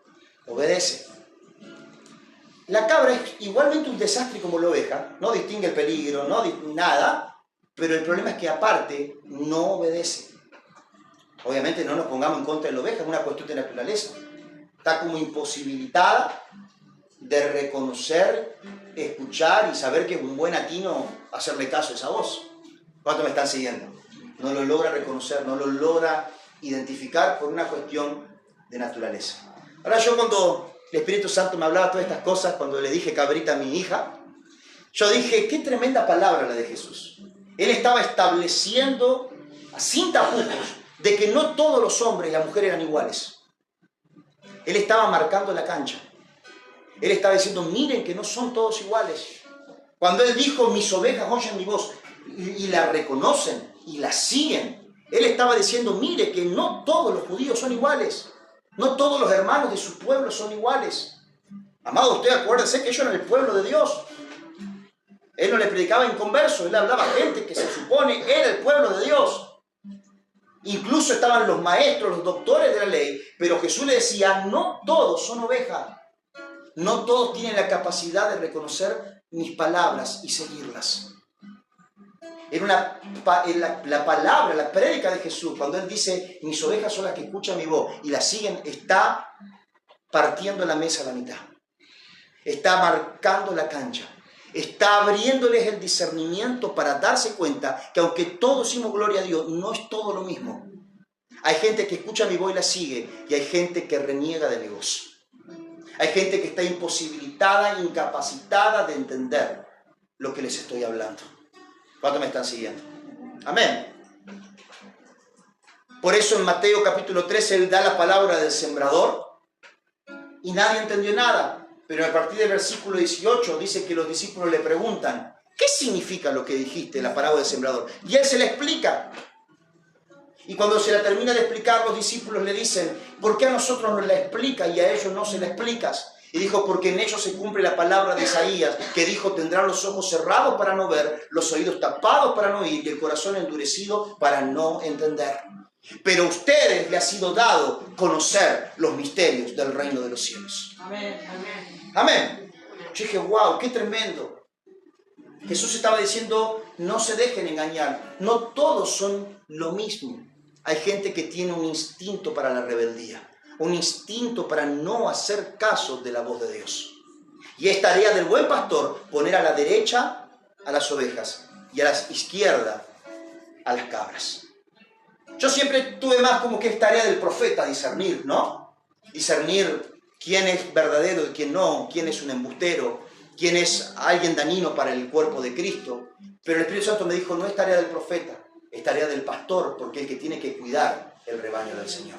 obedece. La cabra es igualmente un desastre como la oveja, no distingue el peligro, nada, pero el problema es que aparte no obedece. Obviamente no nos pongamos en contra de la oveja, es una cuestión de naturaleza. Está como imposibilitada de reconocer, escuchar y saber que es un buen atino hacerle caso a esa voz. ¿Cuántos me están siguiendo? No lo logra reconocer, no lo logra identificar por una cuestión de naturaleza. Ahora yo cuando el Espíritu Santo me hablaba todas estas cosas, cuando le dije cabrita a mi hija, yo dije, qué tremenda palabra la de Jesús. Él estaba estableciendo sin tapujos de que no todos los hombres y las mujeres eran iguales. Él estaba marcando la cancha. Él estaba diciendo, miren que no son todos iguales. Cuando Él dijo, mis ovejas oyen mi voz y la reconocen y la siguen, Él estaba diciendo, mire que no todos los judíos son iguales. No todos los hermanos de su pueblo son iguales. Amado, usted acuérdese que ellos eran el pueblo de Dios. Él no le predicaba inconversos, Él hablaba a gente que se supone era el pueblo de Dios. Incluso estaban los maestros, los doctores de la ley, pero Jesús le decía, no todos son ovejas. No todos tienen la capacidad de reconocer mis palabras y seguirlas. Era la palabra, la prédica de Jesús, cuando Él dice, mis ovejas son las que escuchan mi voz y las siguen, está partiendo la mesa a la mitad. Está marcando la cancha. Está abriéndoles el discernimiento para darse cuenta que aunque todos decimos gloria a Dios, no es todo lo mismo. Hay gente que escucha mi voz y la sigue, y hay gente que reniega de mi voz. Hay gente que está imposibilitada, incapacitada de entender lo que les estoy hablando. ¿Cuántos me están siguiendo? Amén. Por eso en Mateo capítulo 13 Él da la palabra del sembrador y nadie entendió nada. Pero a partir del versículo 18 dice que los discípulos le preguntan, ¿qué significa lo que dijiste, la parábola del sembrador? Y Él se la explica. Y cuando se la termina de explicar, los discípulos le dicen, ¿por qué a nosotros nos la explica y a ellos no se la explicas? Y dijo, porque en ellos se cumple la palabra de Isaías, que dijo, tendrán los ojos cerrados para no ver, los oídos tapados para no oír y el corazón endurecido para no entender. Pero a ustedes les ha sido dado conocer los misterios del reino de los cielos. Amén, amén. Amén. Yo dije, wow, qué tremendo. Jesús estaba diciendo, no se dejen engañar. No todos son lo mismo. Hay gente que tiene un instinto para la rebeldía, un instinto para no hacer caso de la voz de Dios. Y es tarea del buen pastor poner a la derecha a las ovejas y a la izquierda a las cabras. Yo siempre tuve más como que es tarea del profeta discernir, ¿no? Discernir quién es verdadero y quién no, quién es un embustero, quién es alguien dañino para el cuerpo de Cristo. Pero el Espíritu Santo me dijo, no es tarea del profeta, es tarea del pastor, porque es el que tiene que cuidar el rebaño del Señor.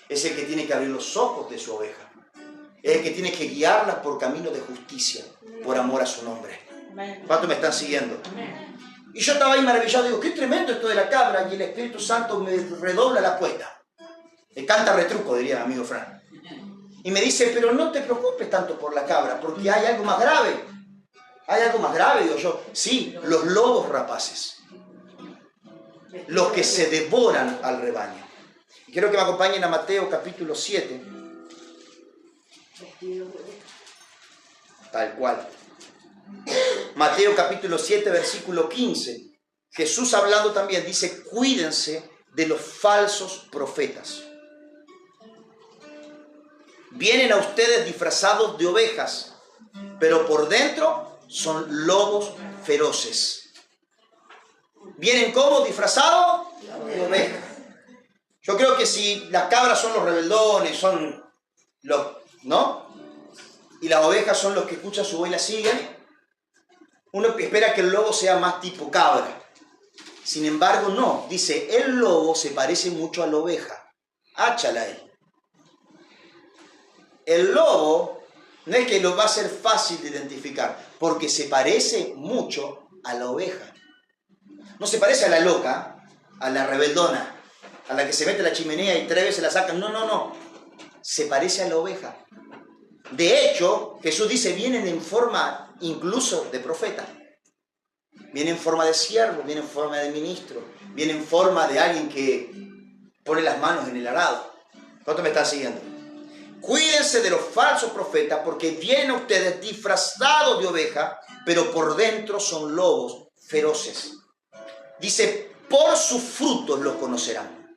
Es el que tiene que abrir los ojos de su oveja. Es el que tiene que guiarla por camino de justicia, por amor a su nombre. ¿Cuántos me están siguiendo? Y yo estaba ahí maravillado, digo, qué tremendo esto de la cabra, y el Espíritu Santo me redobla la apuesta. Me canta retruco, diría mi amigo Fran. Y me dice, pero no te preocupes tanto por la cabra, porque hay algo más grave. Hay algo más grave, digo yo. Sí, los lobos rapaces. Los que se devoran al rebaño. Y quiero que me acompañen a Mateo capítulo 7. Tal cual. Mateo capítulo 7, versículo 15. Jesús hablando también dice, cuídense de los falsos profetas. Vienen a ustedes disfrazados de ovejas, pero por dentro son lobos feroces. ¿Vienen cómo? Disfrazados de ovejas. Yo creo que si las cabras son los rebeldones, son los, ¿no? Y las ovejas son los que escuchan su voz y la siguen, uno espera que el lobo sea más tipo cabra. Sin embargo, no. Dice, el lobo se parece mucho a la oveja. Áchala él. El lobo no es que lo va a ser fácil de identificar, porque se parece mucho a la oveja. No se parece a la loca, a la rebeldona, a la que se mete a la chimenea y 3 veces la sacan. No, no, no. Se parece a la oveja. De hecho, Jesús dice, vienen en forma incluso de profeta. Viene en forma de siervo, viene en forma de ministro, viene en forma de alguien que pone las manos en el arado. ¿Cuánto me están siguiendo? Cuídense de los falsos profetas porque vienen a ustedes disfrazados de oveja, pero por dentro son lobos feroces. Dice, por sus frutos los conocerán.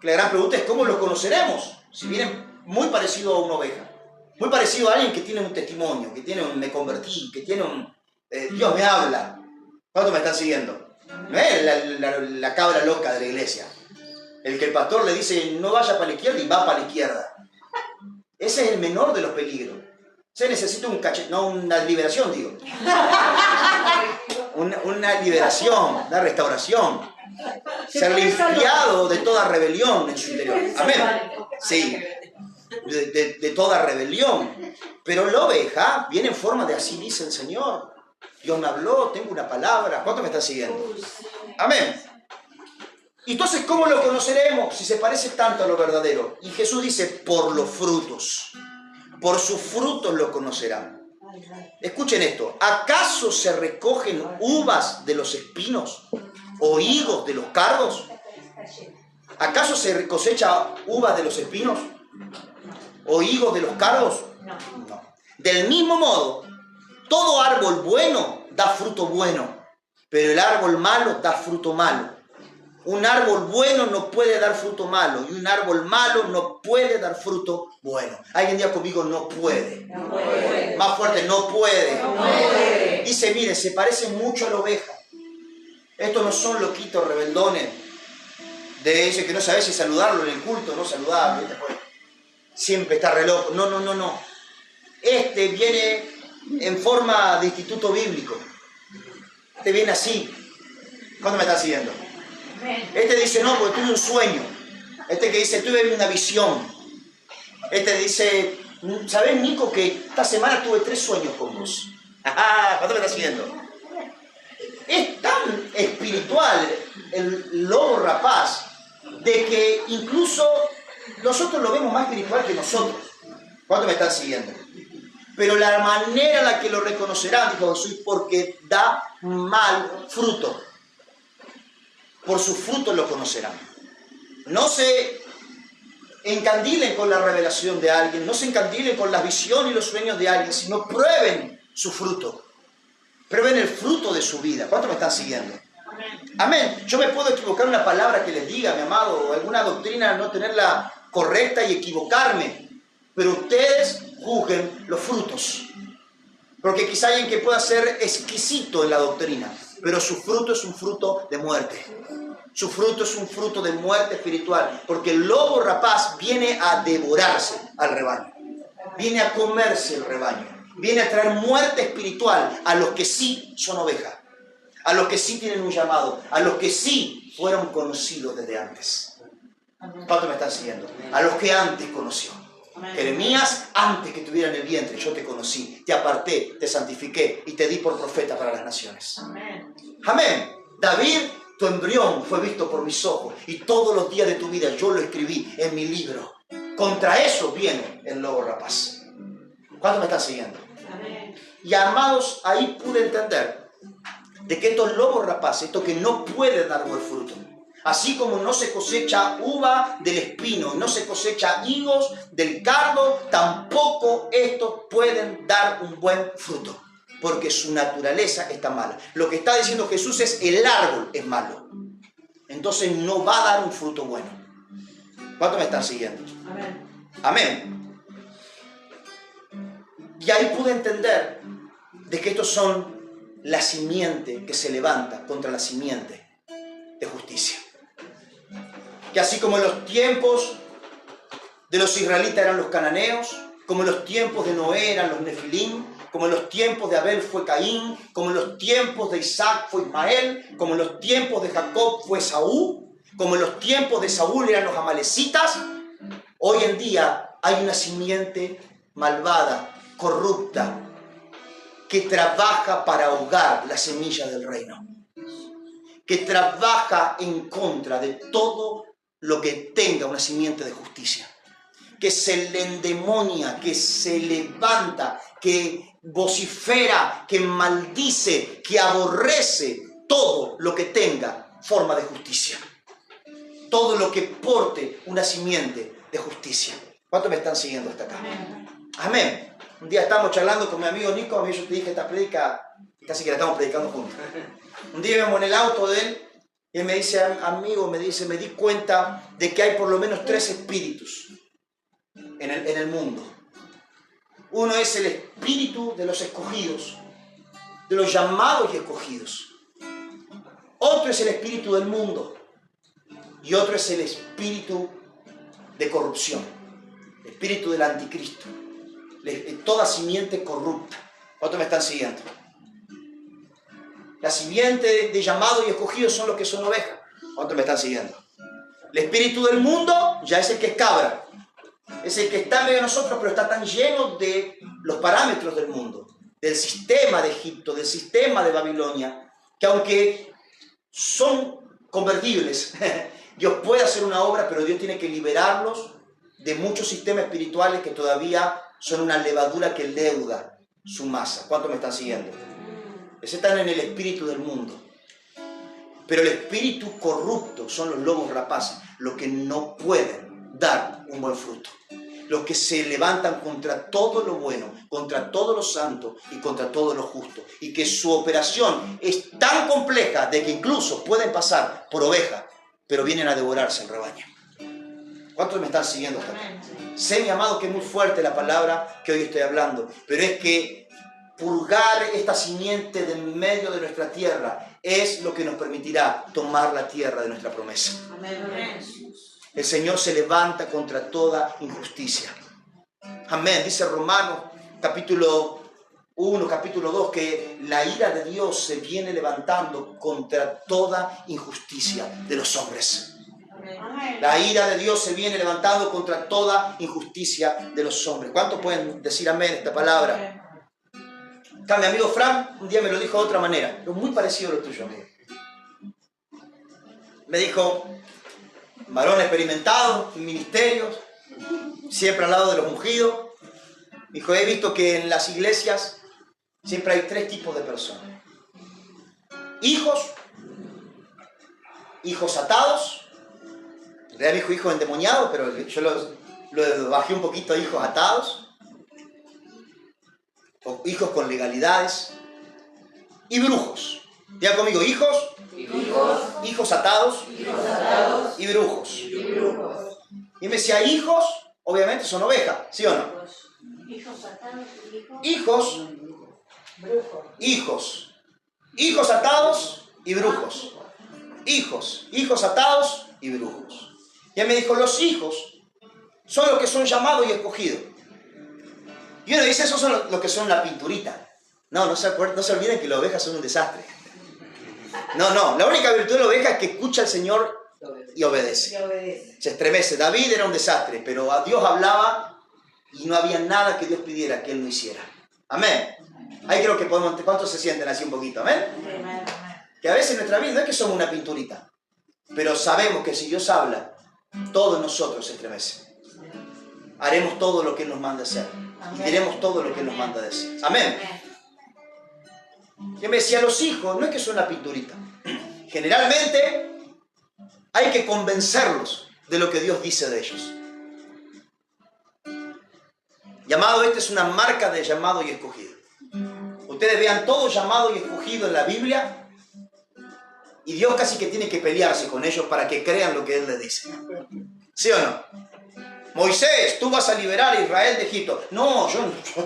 La gran pregunta es, ¿cómo los conoceremos? Si vienen muy parecido a una oveja, muy parecido a alguien que tiene un testimonio, que tiene un me convertí, que tiene un Dios me habla. ¿Cuántos me están siguiendo? No es la cabra loca de la iglesia. El que el pastor le dice, no vaya para la izquierda y va para la izquierda. Ese es el menor de los peligros. Se necesita un no, una liberación, digo. Una liberación, una restauración. Ser limpiado de toda rebelión en su interior. Amén. Sí, de toda rebelión. Pero la oveja viene en forma de así dice el Señor. Dios me habló, tengo una palabra. ¿Cuántos me están siguiendo? Amén. Entonces, ¿cómo lo conoceremos si se parece tanto a lo verdadero? Y Jesús dice, por los frutos. Por sus frutos lo conocerán. Escuchen esto. ¿Acaso se recogen uvas de los espinos o higos de los cardos? ¿Acaso se cosecha uvas de los espinos o higos de los cardos? No. Del mismo modo, todo árbol bueno da fruto bueno, pero el árbol malo da fruto malo. Un árbol bueno no puede dar fruto malo y un árbol malo no puede dar fruto bueno. Alguien diga conmigo, no puede. No puede. Más fuerte, no puede. No puede. Dice, mire, se parece mucho a la oveja. Estos no son loquitos rebeldones de ese que no sabes si saludarlo en el culto o no saludarlo. Siempre está re loco. No. Este viene en forma de instituto bíblico. Este viene así. ¿Cuándo me están siguiendo? Este dice, no, porque tuve un sueño. Este que dice, tuve una visión. Este dice, ¿sabes, Nico, que esta semana tuve 3 sueños con vos? ¿Cuándo me estás siguiendo? Es tan espiritual el lobo rapaz de que incluso nosotros lo vemos más espiritual que nosotros. ¿Cuándo me están siguiendo? Pero la manera en la que lo reconocerán, dijo Jesús, porque da mal fruto. Por sus frutos lo conocerán. No se encandilen con la revelación de alguien, no se encandilen con la visión y los sueños de alguien, sino prueben su fruto. Prueben el fruto de su vida. ¿Cuántos me están siguiendo? Amén. Yo me puedo equivocar una palabra que les diga, mi amado, o alguna doctrina no tenerla correcta y equivocarme, pero ustedes juzguen los frutos. Porque quizá alguien que pueda ser exquisito en la doctrina, pero su fruto es un fruto de muerte. Su fruto es un fruto de muerte espiritual, porque el lobo rapaz viene a devorarse al rebaño, viene a comerse el rebaño, viene a traer muerte espiritual a los que sí son ovejas, a los que sí tienen un llamado, a los que sí fueron conocidos desde antes. ¿Cuántos me están siguiendo? A los que antes conoció. Jeremías, antes que estuviera en el vientre, yo te conocí, te aparté, te santifiqué y te di por profeta para las naciones. Amén. David, tu embrión fue visto por mis ojos y todos los días de tu vida yo lo escribí en mi libro. Contra eso viene el lobo rapaz. ¿Cuántos me están siguiendo? Amén. Y amados, ahí pude entender de que estos lobos rapaces, estos que no pueden dar buen fruto, así como no se cosecha uva del espino, no se cosecha higos del cardo, tampoco estos pueden dar un buen fruto, porque su naturaleza está mala. Lo que está diciendo Jesús es, el árbol es malo, entonces no va a dar un fruto bueno. ¿Cuántos me están siguiendo? Amén. Amén. Y ahí pude entender de que estos son la simiente que se levanta contra la simiente de justicia. Que así como en los tiempos de los israelitas eran los cananeos, como en los tiempos de Noé eran los nefilim, como en los tiempos de Abel fue Caín, como en los tiempos de Isaac fue Ismael, como en los tiempos de Jacob fue Esaú, como en los tiempos de Saúl eran los amalecitas, hoy en día hay una simiente malvada, corrupta, que trabaja para ahogar la semilla del reino, que trabaja en contra de todo lo que tenga una simiente de justicia, que se le endemonia, que se levanta, que vocifera, que maldice, que aborrece todo lo que tenga forma de justicia, todo lo que porte una simiente de justicia. ¿Cuántos me están siguiendo hasta acá? Amén. Un día estábamos charlando con mi amigo Nico, a mí yo te dije esta predica, casi que la estamos predicando juntos. Un día íbamos en el auto de él y él me dice, amigo, me di cuenta de que hay por lo menos 3 espíritus en el mundo. Uno es el espíritu de los escogidos, de los llamados y escogidos. Otro es el espíritu del mundo y otro es el espíritu de corrupción, el espíritu del anticristo, toda simiente corrupta. ¿Cuántos me están siguiendo? La simiente de llamados y escogidos son los que son ovejas. ¿Cuántos me están siguiendo? El espíritu del mundo ya es el que es cabra. Es el que está en medio de nosotros, pero está tan lleno de los parámetros del mundo, del sistema de Egipto, del sistema de Babilonia, que aunque son convertibles, Dios puede hacer una obra, pero Dios tiene que liberarlos de muchos sistemas espirituales que todavía son una levadura que leuda su masa. ¿Cuántos me están siguiendo? Ese están en el espíritu del mundo. Pero el espíritu corrupto son los lobos rapaces, los que no pueden dar un buen fruto. Los que se levantan contra todo lo bueno, contra todo lo santo y contra todo lo justo. Y que su operación es tan compleja de que incluso pueden pasar por oveja, pero vienen a devorarse el rebaño. ¿Cuántos me están siguiendo hasta acá? Sé, mi amado, que es muy fuerte la palabra que hoy estoy hablando, pero es que purgar esta simiente de en medio de nuestra tierra es lo que nos permitirá tomar la tierra de nuestra promesa. El Señor se levanta contra toda injusticia. Amén. Dice Romanos capítulo 1, capítulo 2, que la ira de Dios se viene levantando contra toda injusticia de los hombres. La ira de Dios se viene levantando contra toda injusticia de los hombres. ¿Cuántos pueden decir amén esta palabra? Acá mi amigo Frank un día me lo dijo de otra manera, pero muy parecido a lo tuyo, amigo. Me dijo, varón experimentado en ministerios, siempre al lado de los ungidos. Dijo, he visto que en las iglesias siempre hay 3 tipos de personas. Hijos atados. En realidad me dijo hijos endemoniados, pero yo lo bajé un poquito a hijos atados. O hijos con legalidades. Y brujos. Diga conmigo, hijos atados y brujos. Y me decía, hijos, obviamente son ovejas, ¿sí o no? Hijos atados y brujos. Hijos atados y brujos. Y él me dijo, los hijos son los que son llamados y escogidos. Y uno dice, esos son los que son la pinturita. No se olviden que las ovejas son un desastre. No, la única virtud de la oveja es que escucha al Señor y obedece. Se estremece. David era un desastre, pero a Dios hablaba y no había nada que Dios pidiera que él no hiciera. Amén. Ahí creo que podemos, ¿cuántos se sienten así un poquito? Amén. Que a veces en nuestra vida no es que somos una pinturita, pero sabemos que si Dios habla, todos nosotros se estremece. Haremos todo lo que Él nos manda hacer y diremos todo lo que Él nos manda decir. Amén. Yo me decía, los hijos no es que son una pinturita. Generalmente hay que convencerlos de lo que Dios dice de ellos. Llamado, esta es una marca de llamado y escogido. Ustedes vean todo llamado y escogido en la Biblia y Dios casi que tiene que pelearse con ellos para que crean lo que Él les dice. ¿Sí o no? Moisés, tú vas a liberar a Israel de Egipto. No, yo no. ¿Sí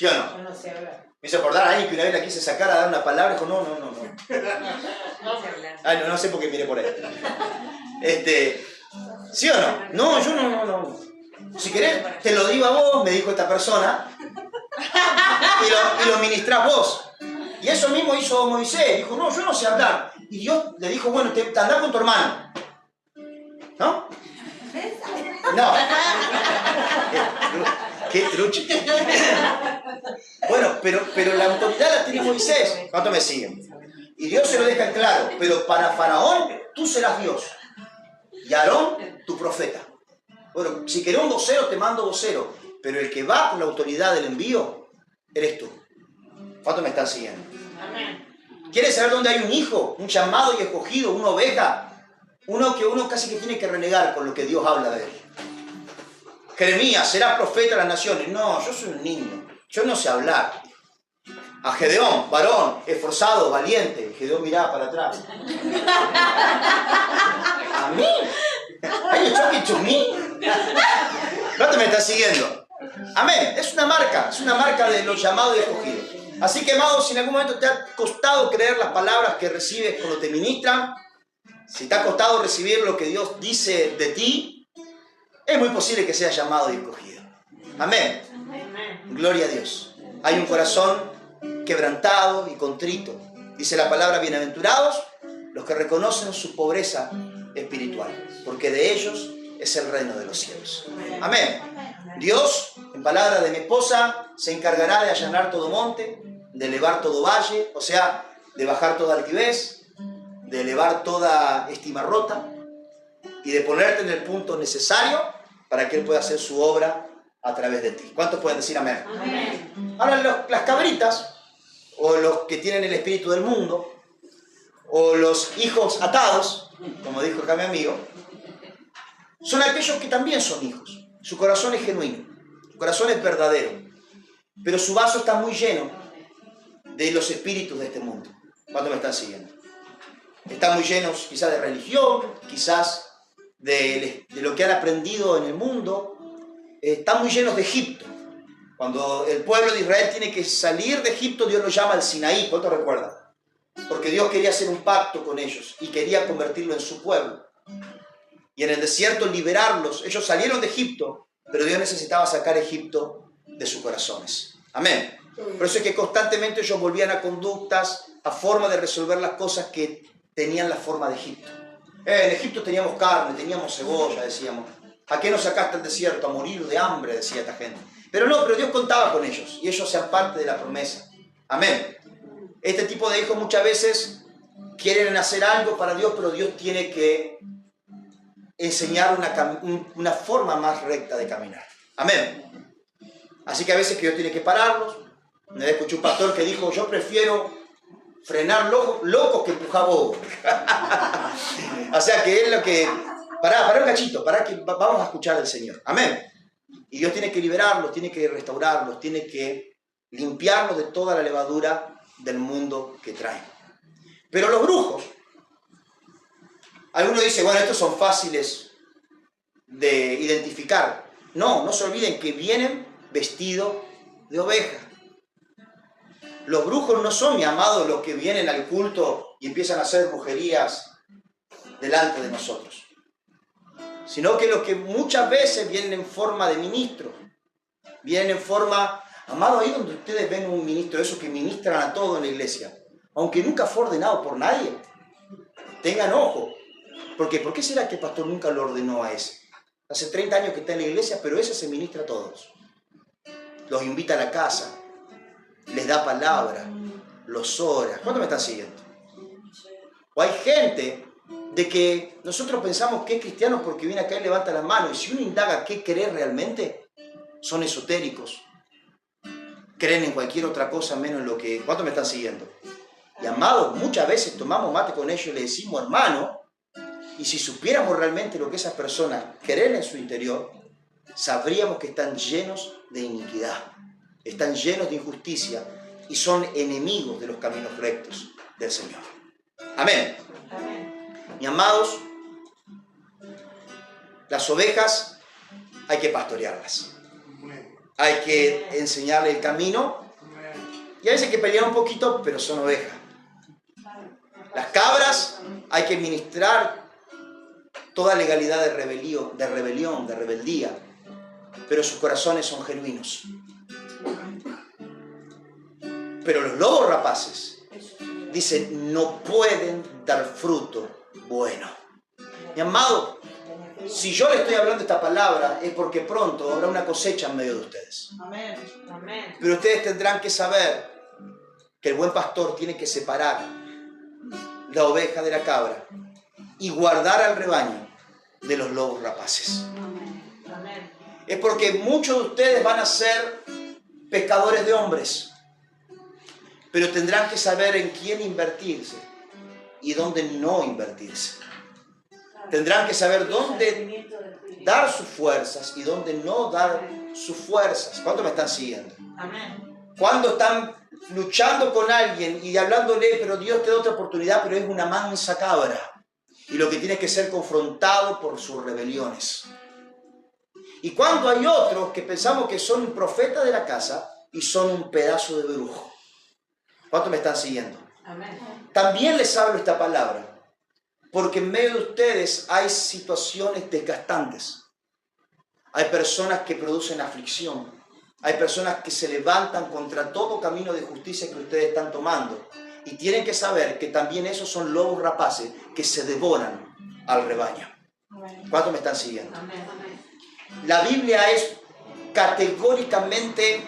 o no? Yo no sé hablar. Me hizo acordar a alguien que una vez la quise sacar a dar una palabra y dijo, no. Ay, no sé por qué miré por ahí. ¿Sí o no? No, yo no. Si querés, te lo digo a vos, me dijo esta persona, y lo ministrás vos. Y eso mismo hizo Moisés. Dijo, no, yo no sé hablar. Y Dios le dijo, bueno, te andás con tu hermano. ¿No? No. Qué trucho. Bueno, pero la autoridad la tiene Moisés. ¿Cuánto me siguen? Y Dios se lo deja en claro. Pero para Faraón, tú serás Dios. Y Aarón, tu profeta. Bueno, si querés un vocero, te mando vocero. Pero el que va con la autoridad del envío, eres tú. ¿Cuánto me están siguiendo? ¿Quieres saber dónde hay un hijo? Un llamado y escogido, una oveja. Uno que uno casi que tiene que renegar con lo que Dios habla de él. Jeremías, será profeta de las naciones. No, yo soy un niño, yo no sé hablar. A Gedeón, varón, esforzado, valiente. Gedeón miraba para atrás. ¿A mí? ¿Are you talking to me? No te me estás siguiendo. Amén. Es una marca de los llamados y escogidos. Así que, amados, si en algún momento te ha costado creer las palabras que recibes cuando te ministran, si te ha costado recibir lo que Dios dice de ti, es muy posible que seas llamado y escogido. Amén. Gloria a Dios. Hay un corazón quebrantado y contrito. Dice la palabra, bienaventurados los que reconocen su pobreza espiritual, porque de ellos es el reino de los cielos. Amén. Dios, en palabra de mi esposa, se encargará de allanar todo monte, de elevar todo valle, o sea, de bajar toda altivez, de elevar toda estima rota y de ponerte en el punto necesario para que Él pueda hacer su obra a través de ti. ¿Cuántos pueden decir amén? Amén. Ahora, las cabritas, o los que tienen el espíritu del mundo, o los hijos atados, como dijo acá mi amigo, son aquellos que también son hijos. Su corazón es genuino, su corazón es verdadero, pero su vaso está muy lleno de los espíritus de este mundo. ¿Cuántos me están siguiendo? Están muy llenos quizás de religión, quizás de lo que han aprendido en el mundo. Están muy llenos de Egipto. Cuando el pueblo de Israel tiene que salir de Egipto, Dios lo llama el Sinaí. ¿Cuántos recuerdan? Porque Dios quería hacer un pacto con ellos y quería convertirlo en su pueblo. Y en el desierto liberarlos. Ellos salieron de Egipto, pero Dios necesitaba sacar a Egipto de sus corazones. Amén. Por eso es que constantemente ellos volvían a conductas, a forma de resolver las cosas que tenían la forma de Egipto. En Egipto teníamos carne, teníamos cebolla, decíamos. ¿A qué nos sacaste al desierto? A morir de hambre, decía esta gente. Pero Dios contaba con ellos y ellos sean parte de la promesa. Amén. Este tipo de hijos muchas veces quieren hacer algo para Dios, pero Dios tiene que enseñar una forma más recta de caminar. Amén. Así que a veces que Dios tiene que pararlos. Una vez escuché un pastor que dijo, yo prefiero frenar locos que empujar bobos. O sea que es lo que... Pará un cachito, pará que vamos a escuchar al Señor. Amén. Y Dios tiene que liberarlos, tiene que restaurarlos, tiene que limpiarlos de toda la levadura del mundo que traen. Pero los brujos, algunos dicen, bueno, estos son fáciles de identificar. No se olviden que vienen vestidos de oveja. Los brujos no son, mi amado, los que vienen al culto y empiezan a hacer brujerías delante de nosotros, sino que los que muchas veces vienen en forma de ministro, vienen en forma, amado, ahí donde ustedes ven un ministro, esos que ministran a todo en la iglesia, aunque nunca fue ordenado por nadie, tengan ojo, porque ¿por qué será que el pastor nunca lo ordenó a ese? Hace 30 años que está en la iglesia, pero ese se ministra a todos, los invita a la casa, les da palabra, los ora. ¿Cuánto me están siguiendo? O hay gente de que nosotros pensamos que es cristiano porque viene acá y levanta la mano, y si uno indaga qué cree realmente, son esotéricos, creen en cualquier otra cosa menos en lo que... ¿Cuánto me están siguiendo? Y amados, muchas veces tomamos mate con ellos y le decimos hermano, y si supiéramos realmente lo que esas personas creen en su interior, sabríamos que están llenos de iniquidad, están llenos de injusticia y son enemigos de los caminos rectos del Señor. Amén. Y amados, las ovejas hay que pastorearlas. Hay que enseñarle el camino. Y a veces hay que pelear un poquito, pero son ovejas. Las cabras hay que ministrar toda legalidad de rebelión, de rebeldía. Pero sus corazones son genuinos. Pero los lobos rapaces, dicen, no pueden dar fruto bueno. Mi amado, si yo le estoy hablando esta palabra es porque pronto habrá una cosecha en medio de ustedes. Amén. Amén. Pero ustedes tendrán que saber que el buen pastor tiene que separar la oveja de la cabra y guardar al rebaño de los lobos rapaces. Amén. Es porque muchos de ustedes van a ser pescadores de hombres, pero tendrán que saber en quién invertirse y dónde no invertirse. Tendrán que saber dónde dar sus fuerzas y dónde no dar sus fuerzas. ¿Cuántos me están siguiendo? Amén. Cuando están luchando con alguien y hablándole, pero Dios te da otra oportunidad, pero es una mansa cabra. Y lo que tiene que ser confrontado por sus rebeliones. Y cuando hay otros que pensamos que son un profeta de la casa y son un pedazo de brujo. ¿Cuántos me están siguiendo? Amén. También les hablo esta palabra, porque en medio de ustedes hay situaciones desgastantes. Hay personas que producen aflicción. Hay personas que se levantan contra todo camino de justicia que ustedes están tomando. Y tienen que saber que también esos son lobos rapaces que se devoran al rebaño. ¿Cuántos me están siguiendo? Amén. La Biblia es categóricamente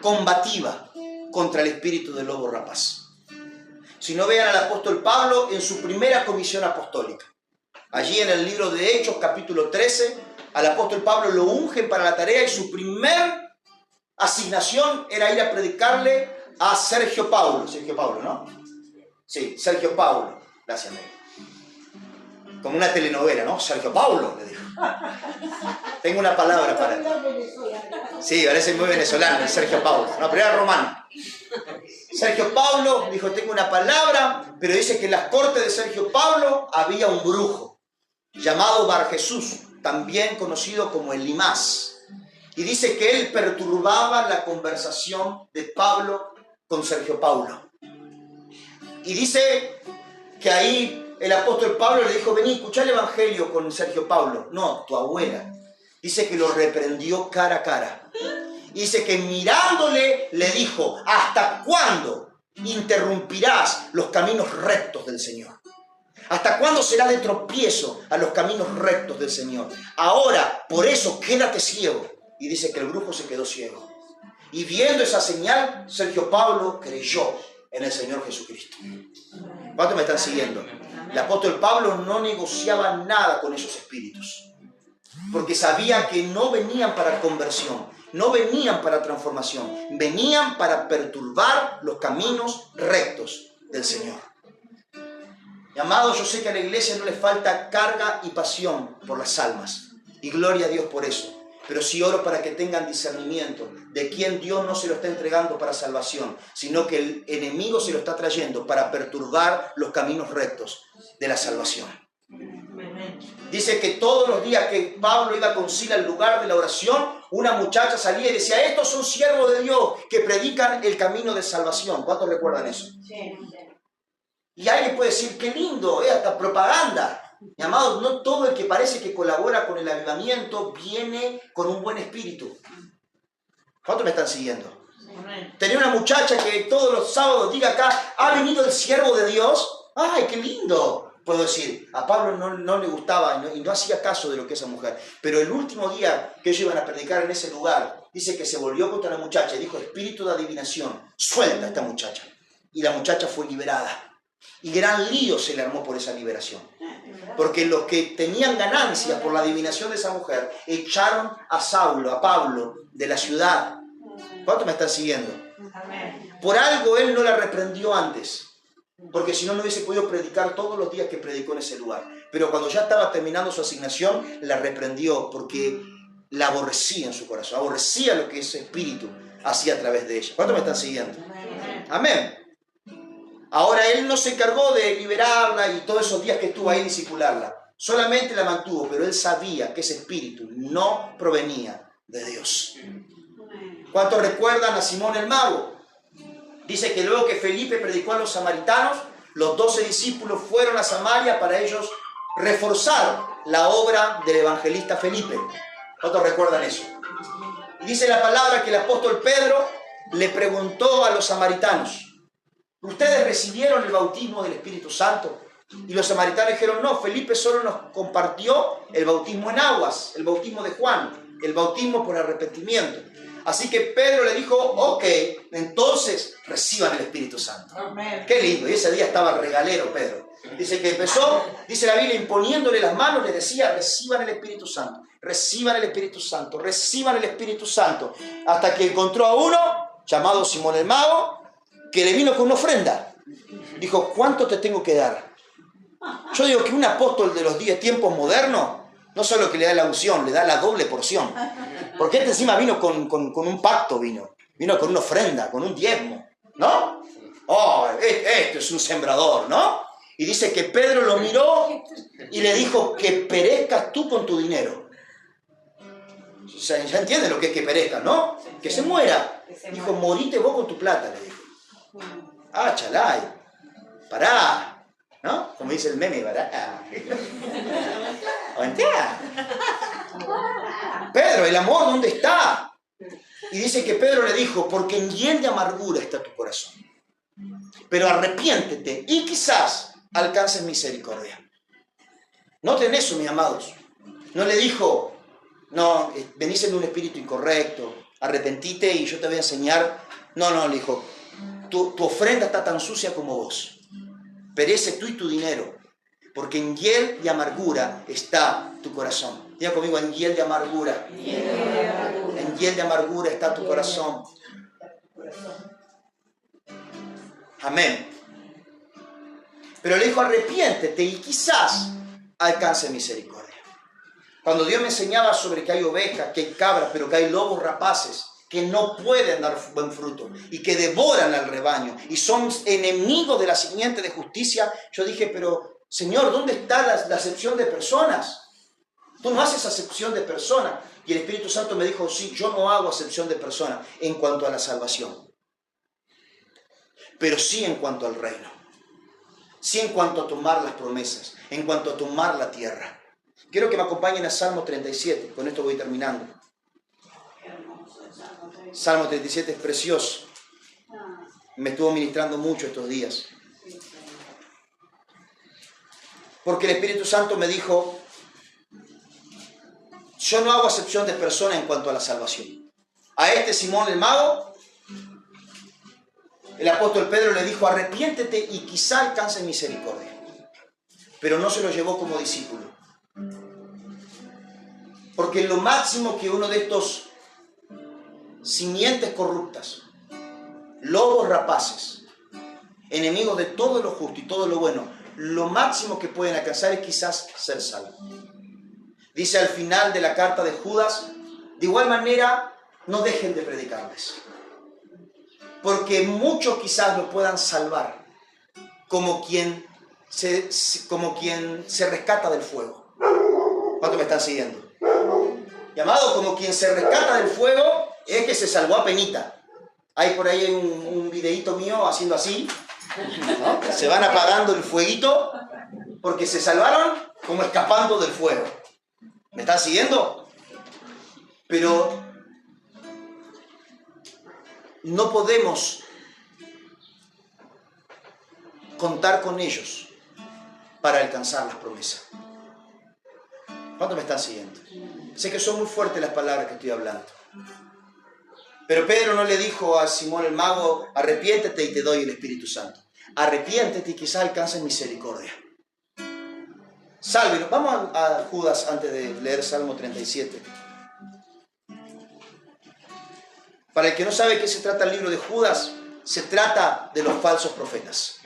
combativa contra el espíritu del lobo rapaz. Si no, vean al apóstol Pablo en su primera comisión apostólica. Allí en el libro de Hechos, capítulo 13, al apóstol Pablo lo ungen para la tarea y su primer asignación era ir a predicarle a Sergio Paulo. Sergio Paulo, ¿no? Sí, Sergio Paulo. Gracias, Miguel. Como una telenovela, ¿no? Sergio Paulo, le dijo. Tengo una palabra para él. Sí, parece muy venezolano, el Sergio Paulo. No, pero era romano. Sergio Paulo dijo, tengo una palabra, pero dice que en las cortes de Sergio Paulo había un brujo llamado Bar Jesús, también conocido como el Limás. Y dice que él perturbaba la conversación de Pablo con Sergio Paulo. Y dice que ahí el apóstol Pablo le dijo, vení, escuchá el evangelio con Sergio Paulo. No, tu abuela. Dice que lo reprendió cara a cara. Y dice que mirándole le dijo, ¿hasta cuándo interrumpirás los caminos rectos del Señor? ¿Hasta cuándo será de tropiezo a los caminos rectos del Señor? Ahora, por eso, quédate ciego. Y dice que el brujo se quedó ciego. Y viendo esa señal, Sergio Paulo creyó en el Señor Jesucristo. ¿Cuántos me están siguiendo? El apóstol Pablo no negociaba nada con esos espíritus, porque sabía que no venían para conversión, no venían para transformación, venían para perturbar los caminos rectos del Señor. Y amados, yo sé que a la iglesia no le falta carga y pasión por las almas, y gloria a Dios por eso. Pero sí oro para que tengan discernimiento de quién Dios no se lo está entregando para salvación, sino que el enemigo se lo está trayendo para perturbar los caminos rectos de la salvación. Dice que todos los días que Pablo iba con Sila al lugar de la oración, una muchacha salía y decía, estos son siervos de Dios que predican el camino de salvación. ¿Cuántos recuerdan eso? Y alguien puede decir, qué lindo, hasta propaganda. Mi amado, no todo el que parece que colabora con el avivamiento viene con un buen espíritu. ¿Cuántos me están siguiendo? Tenía una muchacha que todos los sábados diga acá, ¿ha venido el siervo de Dios? ¡Ay, qué lindo! Puedo decir, a Pablo no le gustaba y no hacía caso de lo que esa mujer. Pero el último día que ellos iban a predicar en ese lugar, dice que se volvió contra la muchacha y dijo, espíritu de adivinación, suelta a esta muchacha. Y la muchacha fue liberada. Y gran lío se le armó por esa liberación. Porque los que tenían ganancias por la adivinación de esa mujer echaron a Saulo, a Pablo, de la ciudad. ¿Cuántos me están siguiendo? Por algo él no la reprendió antes. Porque si no, no hubiese podido predicar todos los días que predicó en ese lugar. Pero cuando ya estaba terminando su asignación, la reprendió porque la aborrecía en su corazón. Aborrecía lo que ese espíritu hacía a través de ella. ¿Cuántos me están siguiendo? Amén. Ahora él no se encargó de liberarla y todos esos días que estuvo ahí discipularla. Solamente la mantuvo, pero él sabía que ese espíritu no provenía de Dios. ¿Cuántos recuerdan a Simón el Mago? Dice que luego que Felipe predicó a los samaritanos, los 12 discípulos fueron a Samaria para ellos reforzar la obra del evangelista Felipe. ¿Cuántos recuerdan eso? Y dice la palabra que el apóstol Pedro le preguntó a los samaritanos, ¿ustedes recibieron el bautismo del Espíritu Santo? Y los samaritanos dijeron, no, Felipe solo nos compartió el bautismo en aguas, el bautismo de Juan, el bautismo por arrepentimiento. Así que Pedro le dijo, ok, entonces reciban el Espíritu Santo. Amén. Qué lindo, y ese día estaba regalero Pedro. Dice que empezó, dice la Biblia, imponiéndole las manos, le decía, reciban el Espíritu Santo, reciban el Espíritu Santo, reciban el Espíritu Santo. Hasta que encontró a uno, llamado Simón el Mago, que le vino con una ofrenda. Dijo, ¿cuánto te tengo que dar? Yo digo que un apóstol de los 10 tiempos modernos, no solo que le da la unción, le da la doble porción. Porque este encima vino con un pacto, vino con una ofrenda, con un diezmo, ¿no? Oh, esto es un sembrador, ¿no? Y dice que Pedro lo miró y le dijo que perezcas tú con tu dinero. O sea, ya entienden lo que es que perezcas, ¿no? Que se muera. Dijo, morite vos con tu plata, le dijo. Ah, chalay, pará, ¿no? Como dice el meme, pará. Aguantá. Pedro, ¿el amor dónde está? Y dice que Pedro le dijo, porque en hiel de amargura está tu corazón. Pero arrepiéntete y quizás alcances misericordia. Noten eso, mis amados. No le dijo, no, venís en un espíritu incorrecto, arrepentite y yo te voy a enseñar. No, le dijo, tu ofrenda está tan sucia como vos. Perece tú y tu dinero, porque en hiel de amargura está tu corazón. Diga conmigo, en hiel de amargura. En hiel de amargura está tu corazón. Amén. Pero le dijo, arrepiéntete y quizás alcance misericordia. Cuando Dios me enseñaba sobre que hay ovejas, que hay cabras, pero que hay lobos rapaces, que no pueden dar buen fruto y que devoran al rebaño y son enemigos de la simiente de justicia, yo dije, pero Señor, ¿dónde está la acepción de personas? Tú no haces acepción de personas. Y el Espíritu Santo me dijo, sí, yo no hago acepción de personas en cuanto a la salvación, pero sí en cuanto al reino, sí en cuanto a tomar las promesas, en cuanto a tomar la tierra. Quiero que me acompañen a Salmo 37, con esto voy terminando. Salmo 37 es precioso, me estuvo ministrando mucho estos días, porque el Espíritu Santo me dijo, yo no hago acepción de personas en cuanto a la salvación. A este Simón el mago, el apóstol Pedro le dijo, arrepiéntete y quizá alcance misericordia. Pero no se lo llevó como discípulo. Porque lo máximo que uno de estos simientes corruptas, lobos rapaces, enemigos de todo lo justo y todo lo bueno, lo máximo que pueden alcanzar es quizás ser salvos. Dice al final de la carta de Judas, de igual manera, no dejen de predicarles. Porque muchos quizás lo puedan salvar, como quien se rescata del fuego. ¿Cuántos me están siguiendo? Llamado como quien se rescata del fuego, es que se salvó a penita. Hay por ahí un videíto mío haciendo así, ¿no? Se van apagando el fueguito, porque se salvaron como escapando del fuego. ¿Me están siguiendo? Pero no podemos contar con ellos para alcanzar las promesas. ¿Cuántos me están siguiendo? Sé que son muy fuertes las palabras que estoy hablando. Pero Pedro no le dijo a Simón el mago, arrepiéntete y te doy el Espíritu Santo. Arrepiéntete y quizás alcances misericordia. Sálvelo. Vamos a Judas antes de leer Salmo 37. Para el que no sabe de qué se trata el libro de Judas, se trata de los falsos profetas.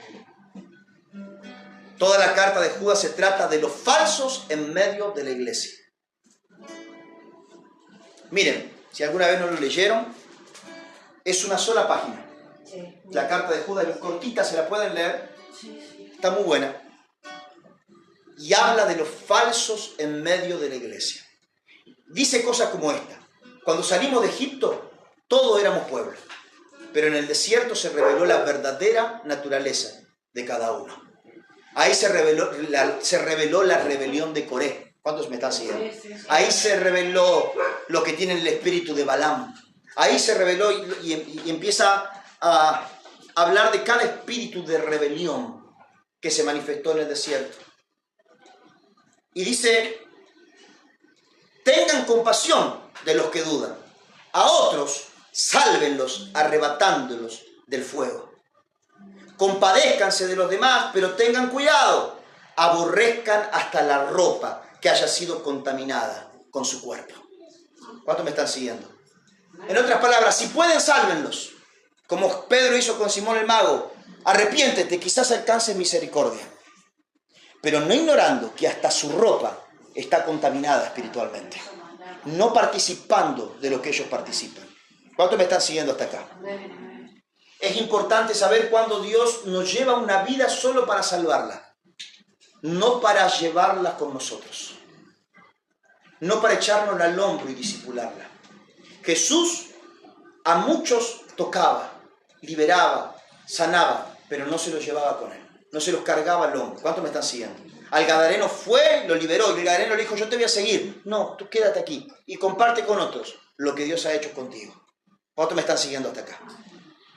Toda la carta de Judas se trata de los falsos en medio de la iglesia. Miren, si alguna vez no lo leyeron, es una sola página. La carta de Judas es cortita, se la pueden leer. Está muy buena. Y habla de los falsos en medio de la iglesia. Dice cosas como esta. Cuando salimos de Egipto, todos éramos pueblo. Pero en el desierto se reveló la verdadera naturaleza de cada uno. Ahí se reveló la rebelión de Coré. ¿Cuántos me están siguiendo? Ahí se reveló lo que tiene el espíritu de Balaam. Ahí se reveló y empieza a hablar de cada espíritu de rebelión que se manifestó en el desierto. Y dice, tengan compasión de los que dudan. A otros, sálvenlos arrebatándolos del fuego. Compadézcanse de los demás, pero tengan cuidado. Aborrezcan hasta la ropa que haya sido contaminada con su cuerpo. ¿Cuántos me están siguiendo? En otras palabras, si pueden, sálvenlos. Como Pedro hizo con Simón el mago. Arrepiéntete, quizás alcances misericordia. pero no ignorando que hasta su ropa está contaminada espiritualmente, no participando de lo que ellos participan. ¿Cuántos me están siguiendo hasta acá? Es importante saber cuándo Dios nos lleva una vida solo para salvarla, no para llevarla con nosotros, no para echarnos al hombro y disipularla. Jesús a muchos tocaba, liberaba, sanaba, pero no se los llevaba con él, no se los cargaba al hombro. ¿Cuántos me están siguiendo? Al gadareno fue, lo liberó, y el gadareno le dijo, yo te voy a seguir. No, tú quédate aquí y comparte con otros lo que Dios ha hecho contigo. ¿Cuántos me están siguiendo hasta acá?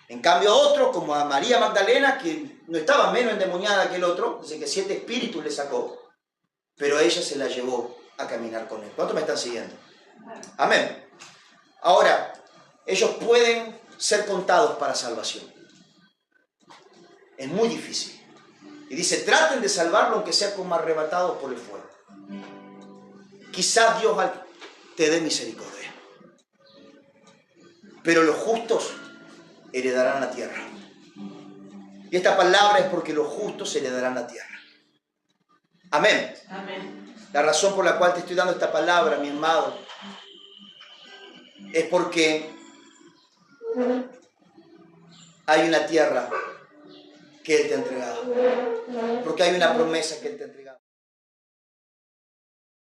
En cambio a otros, como a María Magdalena, que no estaba menos endemoniada que el otro, dice que 7 espíritus le sacó, pero ella se la llevó a caminar con él. ¿Cuántos me están siguiendo? Amén. Ahora, ellos pueden ser contados para salvación. Es muy difícil. Y dice, traten de salvarlo aunque sea como arrebatados por el fuego. Quizás Dios te dé misericordia. Pero los justos heredarán la tierra. Y esta palabra es porque los justos heredarán la tierra. Amén. Amén. La razón por la cual te estoy dando esta palabra, mi amado, es porque hay una tierra que Él te ha entregado. Porque hay una promesa que Él te ha entregado.